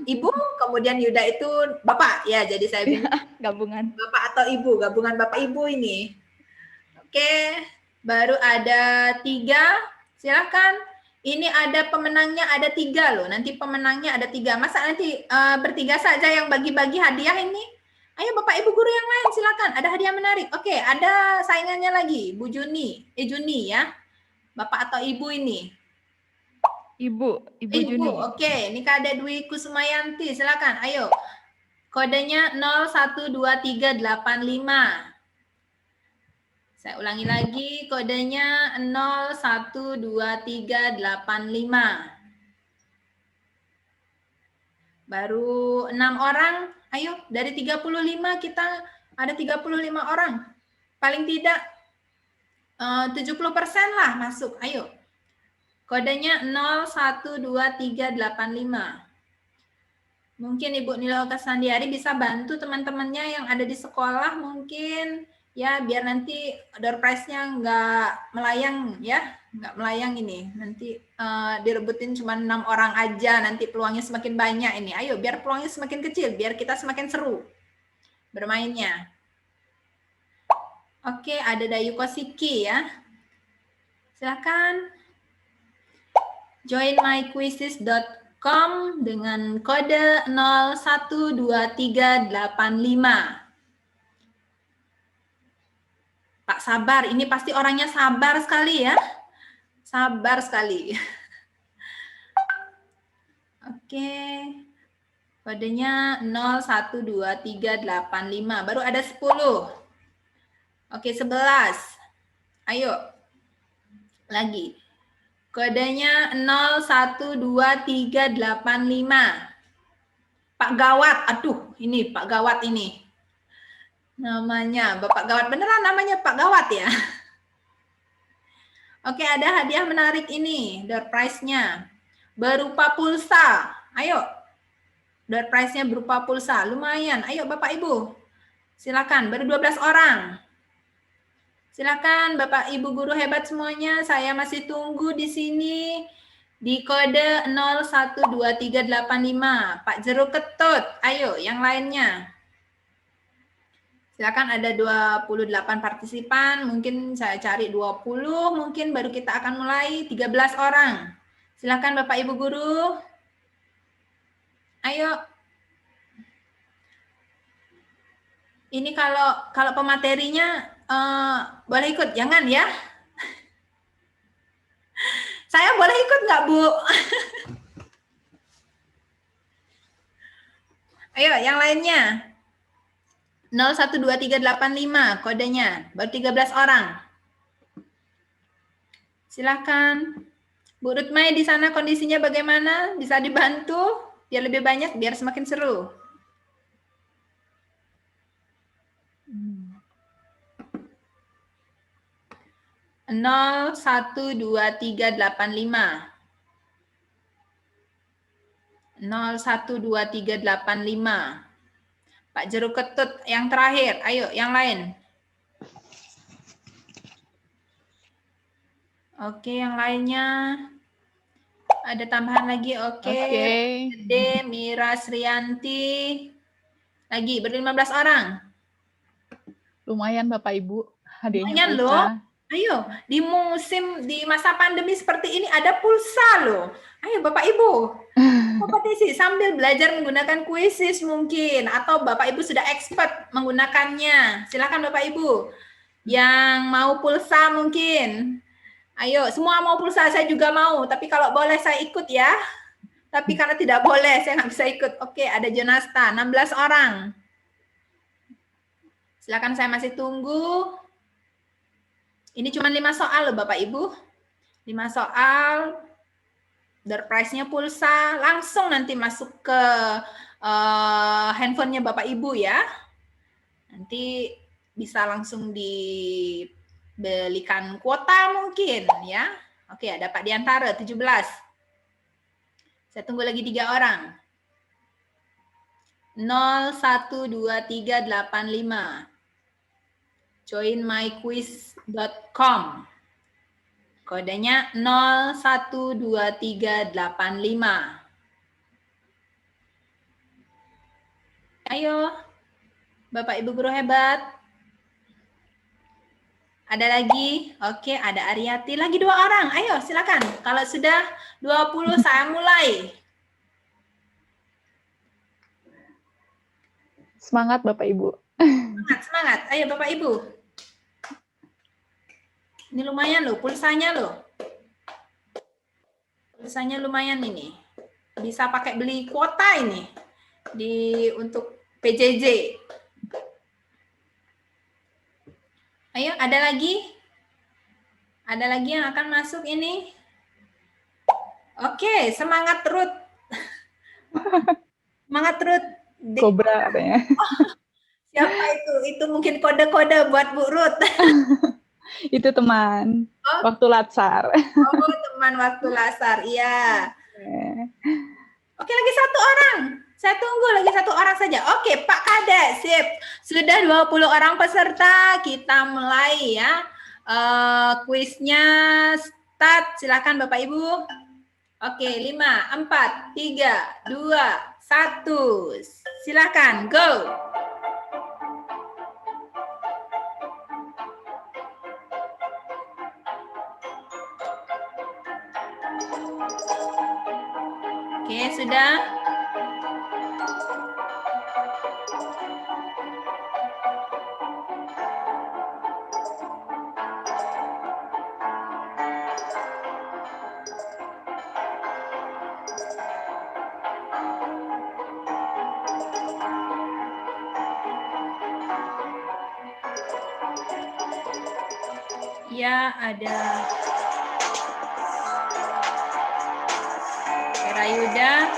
Ibu, kemudian Yuda itu Bapak ya. Jadi saya bingung Gabungan. Bapak atau Ibu, gabungan Bapak Ibu ini. Oke, baru ada 3. Silakan. Ini ada pemenangnya ada 3 loh. Nanti pemenangnya ada 3. Masa nanti bertiga saja yang bagi-bagi hadiah ini? Ayo Bapak Ibu guru yang lain silakan. Ada hadiah menarik. Oke, ada saingannya lagi, Bu Juni. Juni ya. Bapak atau Ibu ini? Ibu Juni. Oke, ini ada Dwi Kusumayanti. Silakan. Ayo. Kodenya 012385. Saya ulangi lagi, kodenya 012385. Baru 6 orang. Ayo, dari 35 kita ada 35 orang. Paling tidak 70% lah masuk. Ayo. Kodenya 012385. Mungkin Ibu Nilo Kasandiari bisa bantu teman-temannya yang ada di sekolah mungkin ya, biar nanti door prize-nya nggak melayang ya, nggak melayang ini. Nanti direbutin cuma 6 orang aja, nanti peluangnya semakin banyak ini. Ayo, biar peluangnya semakin kecil, biar kita semakin seru bermainnya. Oke, ada Dayu Kosiki ya. Silakan join myquizzes.com dengan kode 012385. Pak sabar, ini pasti orangnya sabar sekali ya. Sabar sekali. Oke. Kodenya 012385. Baru ada 10. Oke, 11. Ayo. Lagi. Kodenya 012385. Pak Gawat. Aduh, ini Pak Gawat ini. Namanya Bapak Gawat, beneran namanya Pak Gawat ya? Oke, ada hadiah menarik ini, door prize-nya berupa pulsa. Ayo, door prize-nya berupa pulsa, lumayan. Ayo Bapak Ibu, silakan. Baru 12 orang. Silakan Bapak Ibu guru hebat semuanya. Saya masih tunggu di sini di kode 012385. Pak Jeruk Ketut, ayo yang lainnya. Silakan, ada 28 partisipan, mungkin saya cari 20, mungkin baru kita akan mulai 13 orang. Silakan Bapak Ibu guru. Ayo. Ini kalau pematerinya boleh ikut, jangan ya. Saya boleh ikut nggak, Bu? Ayo, yang lainnya. 012385 kodenya, baru 13 orang. Silakan. Bu Rutmai di sana kondisinya bagaimana? Bisa dibantu biar lebih banyak, biar semakin seru. Nol 012385. Pak Jeruk Ketut yang terakhir. Ayo, yang lain. Oke, yang lainnya. Ada tambahan lagi. Oke. Dede, Mira, Srianti. Lagi, ber-15 orang. Lumayan Bapak Ibu. Hadiahnya lumayan loh. Ayo, di masa pandemi seperti ini ada pulsa loh. Ayo Bapak Ibu. Kompetisi sambil belajar menggunakan Quizzes mungkin, atau Bapak Ibu sudah expert menggunakannya. Silakan Bapak Ibu yang mau pulsa mungkin. Ayo, semua mau pulsa, saya juga mau. Tapi kalau boleh saya ikut ya. Tapi karena tidak boleh, saya nggak bisa ikut. Oke, ada Jonasta, 16 orang. Silakan, saya masih tunggu. Ini cuma 5 soal loh Bapak Ibu. 5 soal. Door prize-nya pulsa, langsung nanti masuk ke handphonenya Bapak Ibu ya. Nanti bisa langsung dibelikan kuota mungkin ya. Oke, ada Pak Diantara 17. Saya tunggu lagi 3 orang. 012385. joinmyquiz.com. Kodenya 012385. Ayo, Bapak Ibu guru hebat. Ada lagi? Oke, ada Ariati. Lagi 2 orang. Ayo, silakan. Kalau sudah 20, saya mulai. Semangat Bapak Ibu. Semangat, semangat. Ayo Bapak Ibu. Ini lumayan loh, pulsanya loh. Pulsanya lumayan ini. Bisa pakai beli kuota ini untuk PJJ. Ayo, ada lagi? Ada lagi yang akan masuk ini? Oke, semangat Ruth. Semangat Ruth. Kobra katanya. Siapa itu? Itu mungkin kode-kode buat Bu Ruth. Itu teman waktu latsar. Oh, teman waktu lasar. Iya. Oke, lagi 1 orang. Saya tunggu lagi 1 orang saja. Oke, Pak Kades, sip. Sudah 20 orang peserta. Kita mulai ya. Kuisnya start. Silakan Bapak Ibu. Oke, 5, 4, 3, 2, 1. Silakan, go. Oke, sudah. Ya, ada Rayuda.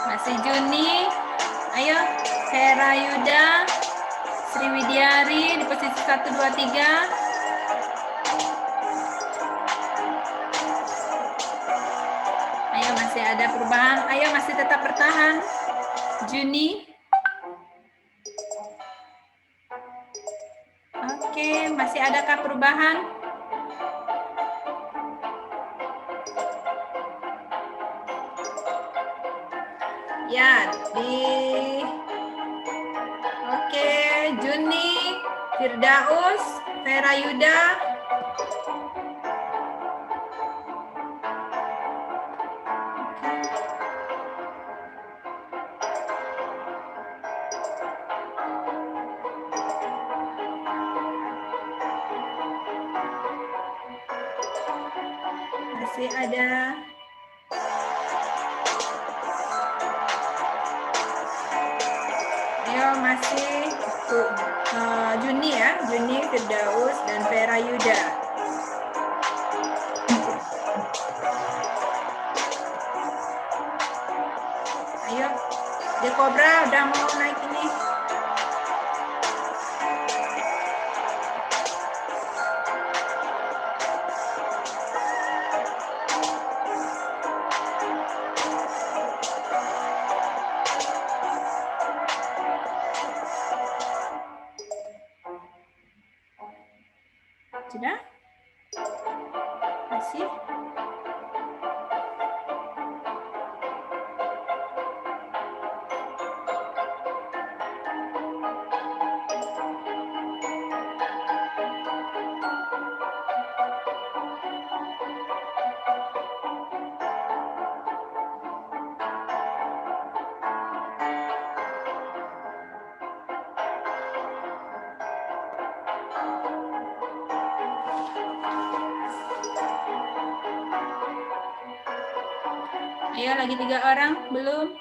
Masih Juni. Ayo, Hera Yuda, Sriwidiari di posisi 1, 2, 3. Ayo, masih ada perubahan. Ayo, masih tetap bertahan. Juni. Oke, masih adakah perubahan? Ya, Oke, Juni, Firdaus, Vera Yuda. Masih ada masih Juni ya, Juni, Firdaus, dan Vera Yuda. Ayo, The Cobra udah mau naik ini. Sudah? Masih? Ayo, lagi 3 orang, belum?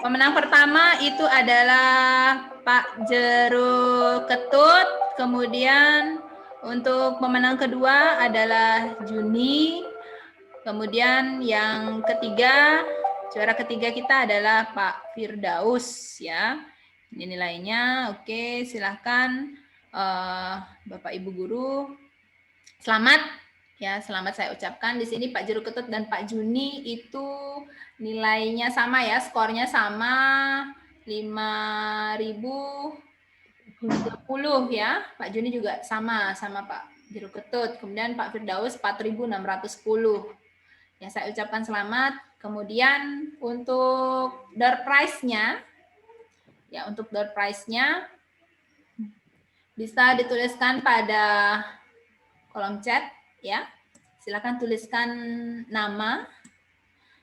Pemenang pertama itu adalah Pak Jero Ketut, kemudian untuk pemenang kedua adalah Juni, kemudian yang ketiga, juara ketiga kita adalah Pak Firdaus ya. Ini nilainya, oke, silahkan Bapak Ibu guru, selamat ya, selamat saya ucapkan. Di sini Pak Jero Ketut dan Pak Juni itu nilainya sama ya, skornya sama 5.030 ya. Pak Juni juga sama Pak Jero Ketut. Kemudian Pak Firdaus 4.610. Ya, saya ucapkan selamat. Kemudian untuk door prize-nya, ya untuk door prize-nya bisa dituliskan pada kolom chat ya. Silakan tuliskan nama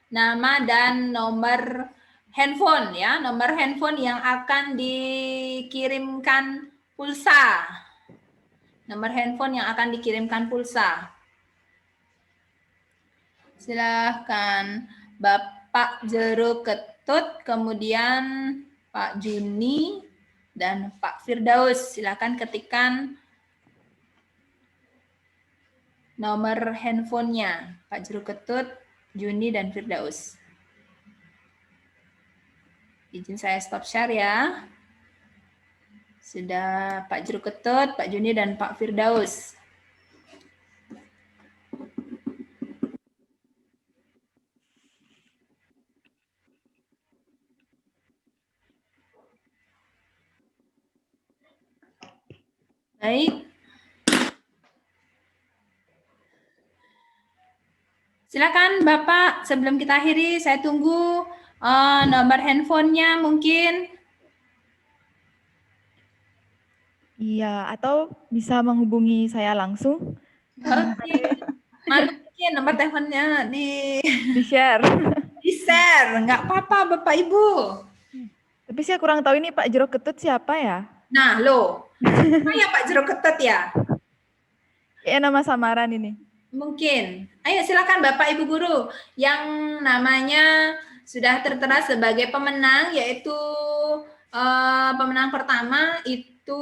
dan nomor handphone ya, nomor handphone yang akan dikirimkan pulsa. Nomor handphone yang akan dikirimkan pulsa. Silahkan Bapak Jero Ketut, kemudian Pak Juni, dan Pak Firdaus. Silahkan ketikkan nomor handphonenya Pak Jero Ketut, Juni, dan Firdaus. Izin saya stop share ya. Sudah Pak Jero Ketut, Pak Juni, dan Pak Firdaus. Baik. Silakan Bapak, sebelum kita akhiri, saya tunggu nomor handphonenya mungkin. Iya, atau bisa menghubungi saya langsung. Oke. Mungkin nomor teleponnya Di-share. di-share, nggak apa-apa Bapak Ibu. Tapi saya kurang tahu ini Pak Jero Ketut siapa ya? Nah, loh. Saya Pak Jero Ketut ya? Ya, nama samaran ini. Mungkin. Ayo silakan Bapak Ibu guru yang namanya sudah tertera sebagai pemenang, yaitu pemenang pertama itu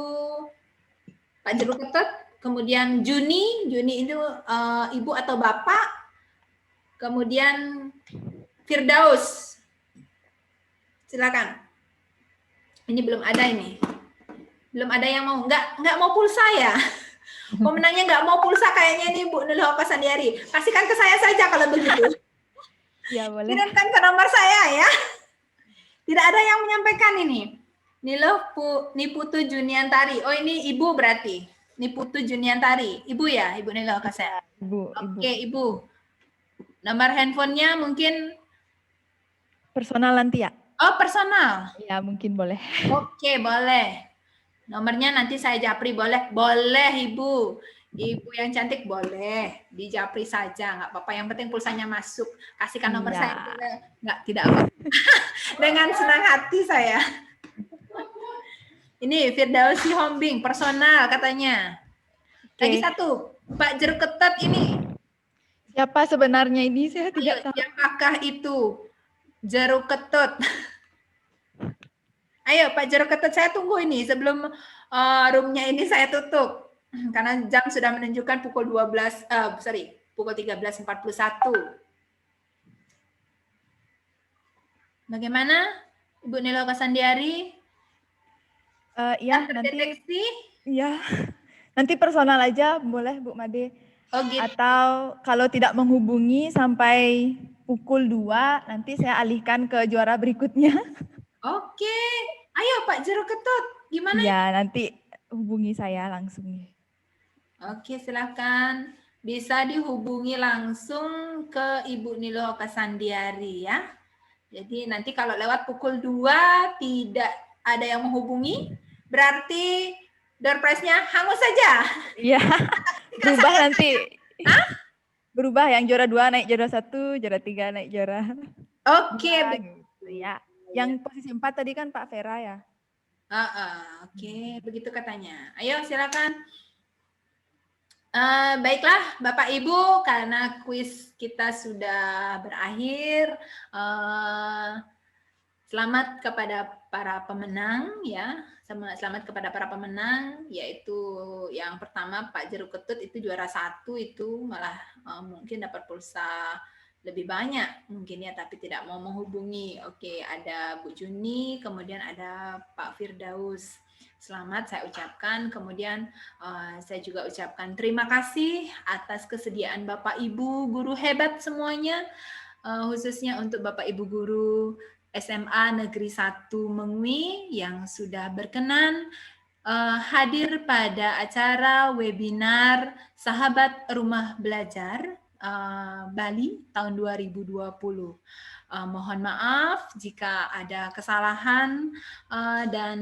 Pak Jero Ketut, kemudian Juni itu Ibu atau Bapak, kemudian Firdaus. Silakan. Ini belum ada ini. Belum ada yang mau, nggak mau pulsa ya? Pemenangnya nggak mau pulsa kayaknya nih Bu Niloh Kasandiari. Kasihkan ke saya saja kalau begitu. Ya boleh. Kirimkan ke nomor saya ya. Tidak ada yang menyampaikan ini. Niloh Niputu Juniantari. Oh ini Ibu berarti. Niputu Juniantari. Ibu ya, Ibu Niloh Kasandiari. Ibu. Oke, Ibu. Nomor handphonenya mungkin Personal nanti ya? oh personal. Ya mungkin boleh. Oke, boleh. Nomornya nanti saya japri boleh? Boleh, Ibu. Ibu yang cantik boleh. Dijapri saja, nggak apa-apa. Yang penting pulsanya masuk. Kasihkan nomor Ya. saya. Nggak, tidak apa. Dengan senang hati saya. Ini Firdausi Hombing, personal katanya. Lagi satu, Pak Jero Ketut ini. Siapa sebenarnya ini? Saya tidak tahu. Siapakah itu? Jero Ketut. Ayo Pak Jero Ketut, saya tunggu ini sebelum roomnya ini saya tutup. Karena jam sudah menunjukkan pukul 13.41. Bagaimana Ibu Niloh Kasandiari? Ya Terdeteksi? ya nanti personal aja boleh Bu Made. Oh gitu. Atau kalau tidak menghubungi sampai pukul 2 nanti saya alihkan ke juara berikutnya. Oke. Ayo Pak Jero Ketut, gimana? Ya nanti hubungi saya langsung. Oke, silakan. Bisa dihubungi langsung ke Ibu Niloh Kasandiari ya. Jadi nanti kalau lewat pukul 2 tidak ada yang menghubungi, berarti door prize-nya hangus saja. Iya. Berubah nanti. Berubah yang juara 2 naik juara 1, juara 3 naik juara. Oke, Gitu ya. Yang posisi 4 tadi kan Pak Vera ya. Oke, begitu katanya. Ayo silakan. Baiklah Bapak Ibu, karena kuis kita sudah berakhir. Selamat kepada para pemenang ya. Selamat kepada para pemenang, yaitu yang pertama Pak Jero Ketut itu juara 1 itu malah mungkin dapat pulsa lebih banyak mungkin ya, tapi tidak mau menghubungi. Oke, ada Bu Juni, kemudian ada Pak Firdaus. Selamat saya ucapkan. Kemudian saya juga ucapkan terima kasih atas kesediaan Bapak Ibu guru hebat semuanya, khususnya untuk Bapak Ibu guru SMA Negeri 1 Mengwi yang sudah berkenan hadir pada acara webinar Sahabat Rumah Belajar Bali tahun 2020. Mohon maaf jika ada kesalahan dan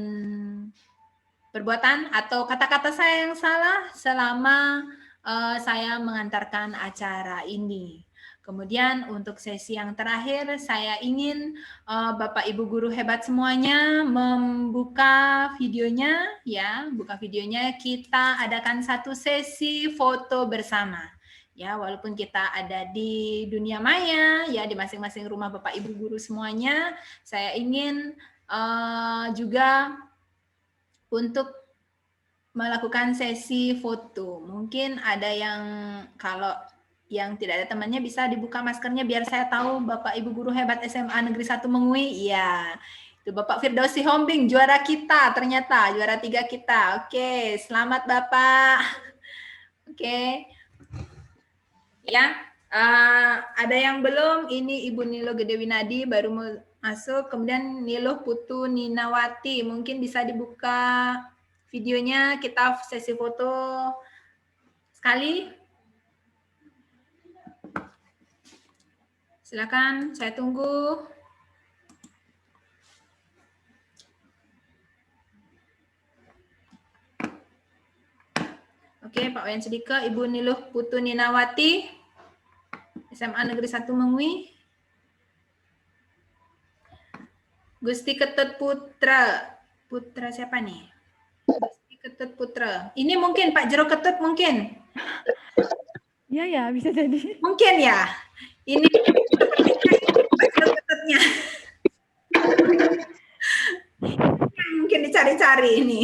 perbuatan atau kata-kata saya yang salah selama saya mengantarkan acara ini. Kemudian untuk sesi yang terakhir saya ingin Bapak Ibu guru hebat semuanya membuka videonya ya, buka videonya, kita adakan satu sesi foto bersama. Ya, walaupun kita ada di dunia maya ya, di masing-masing rumah Bapak Ibu guru semuanya, saya ingin juga untuk melakukan sesi foto. Mungkin ada yang kalau yang tidak ada temannya bisa dibuka maskernya biar saya tahu Bapak Ibu guru hebat SMA Negeri 1 Mengwi. Iya. Itu Bapak Firdaus Sihombing, juara kita ternyata, juara 3 kita. Oke, selamat Bapak. Oke. Ya, ada yang belum? Ini Ibu Nilo Gedewinadi baru masuk. Kemudian Nilo Putu Ninawati, mungkin bisa dibuka videonya, kita sesi foto sekali. Silakan, saya tunggu. Oke, Pak Wayan Sedika, Ibu Niluh Putu Ninawati, SMA Negeri 1 Mengwi. Gusti Ketut Putra. Putra siapa nih? Gusti Ketut Putra. Ini mungkin Pak Jero Ketut mungkin? Iya ya, bisa jadi. Mungkin ya. Ini Pak Jero Ketutnya. Mungkin dicari-cari ini.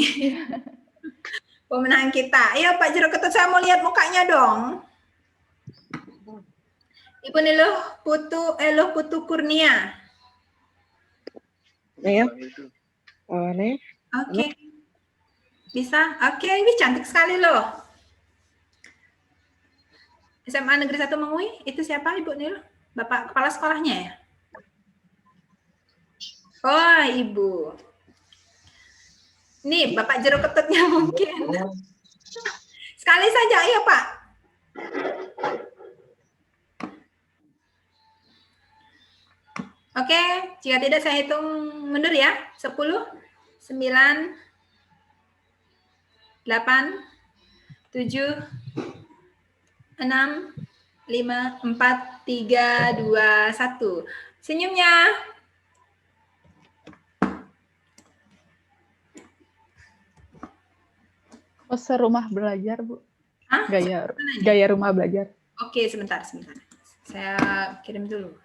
Pemenang kita. Ayo Pak Jero Ketut, saya mau lihat mukanya dong. Ibu Niluh Putu Kurnia. Ya. Nih. Oke. Bisa? Oke, ini cantik sekali loh. SMA Negeri 1 Mengwi, itu siapa Ibu Niluh? Bapak kepala sekolahnya ya? Oh, Ibu. Nih, Bapak Jero Ketutnya mungkin. Sekali saja, ayo Pak. Oke, jika tidak saya hitung mundur ya. 10, 9, 8, 7, 6, 5, 4, 3, 2, 1. Senyumnya. Pose rumah belajar, Bu. Hah? Gaya rumah belajar. Oke, sebentar. Saya kirim dulu.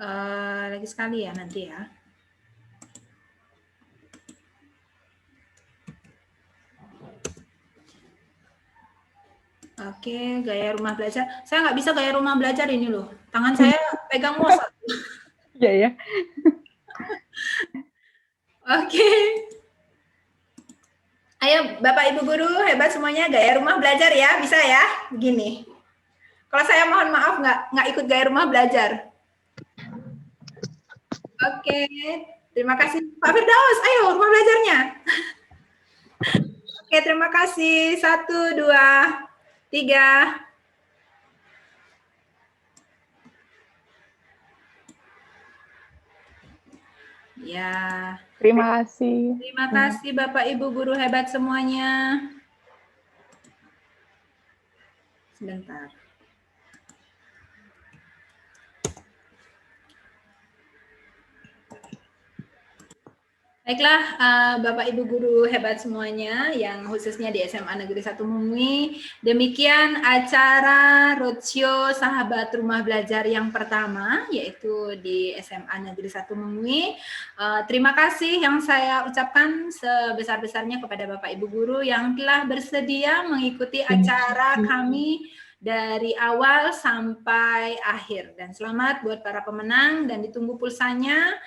Lagi sekali ya nanti ya. Oke, gaya rumah belajar. Saya nggak bisa gaya rumah belajar ini loh. Tangan saya pegang mouse. Iya ya. Oke. Ayo Bapak Ibu guru hebat semuanya, gaya rumah belajar ya, bisa ya? Begini. Kalau saya mohon maaf nggak ikut gaya rumah belajar. Oke, terima kasih Pak Firdaus. Ayo rumah belajarnya. Oke, terima kasih. 1, 2, 3. Ya. Terima kasih. Terima kasih Bapak Ibu guru hebat semuanya. Sebentar. Baiklah, Bapak Ibu guru hebat semuanya yang khususnya di SMA Negeri 1 Mengwi. Demikian acara roadshow Sahabat Rumah Belajar yang pertama, yaitu di SMA Negeri 1 Mengwi. Terima kasih yang saya ucapkan sebesar-besarnya kepada Bapak Ibu guru yang telah bersedia mengikuti acara kami dari awal sampai akhir. Dan selamat buat para pemenang dan ditunggu pulsanya.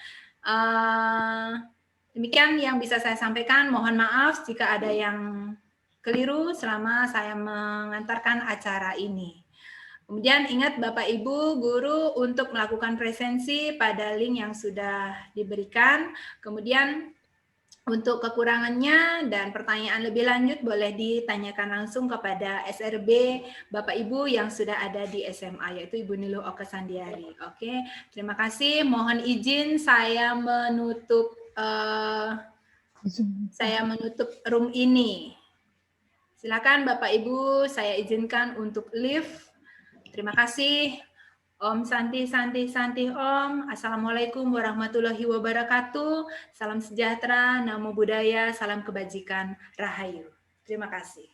Demikian yang bisa saya sampaikan. Mohon maaf jika ada yang keliru selama saya mengantarkan acara ini. Kemudian ingat Bapak Ibu guru untuk melakukan presensi pada link yang sudah diberikan. Kemudian untuk kekurangannya dan pertanyaan lebih lanjut boleh ditanyakan langsung kepada SRB Bapak Ibu yang sudah ada di SMA, yaitu Ibu Niluh Oka Sandiari. Oke, terima kasih. Mohon izin saya menutup room ini. Silakan Bapak Ibu, saya izinkan untuk live. Terima kasih. Om Santi Santi Santi Om. Assalamualaikum warahmatullahi wabarakatuh. Salam sejahtera, namo buddhaya, salam kebajikan, rahayu. Terima kasih.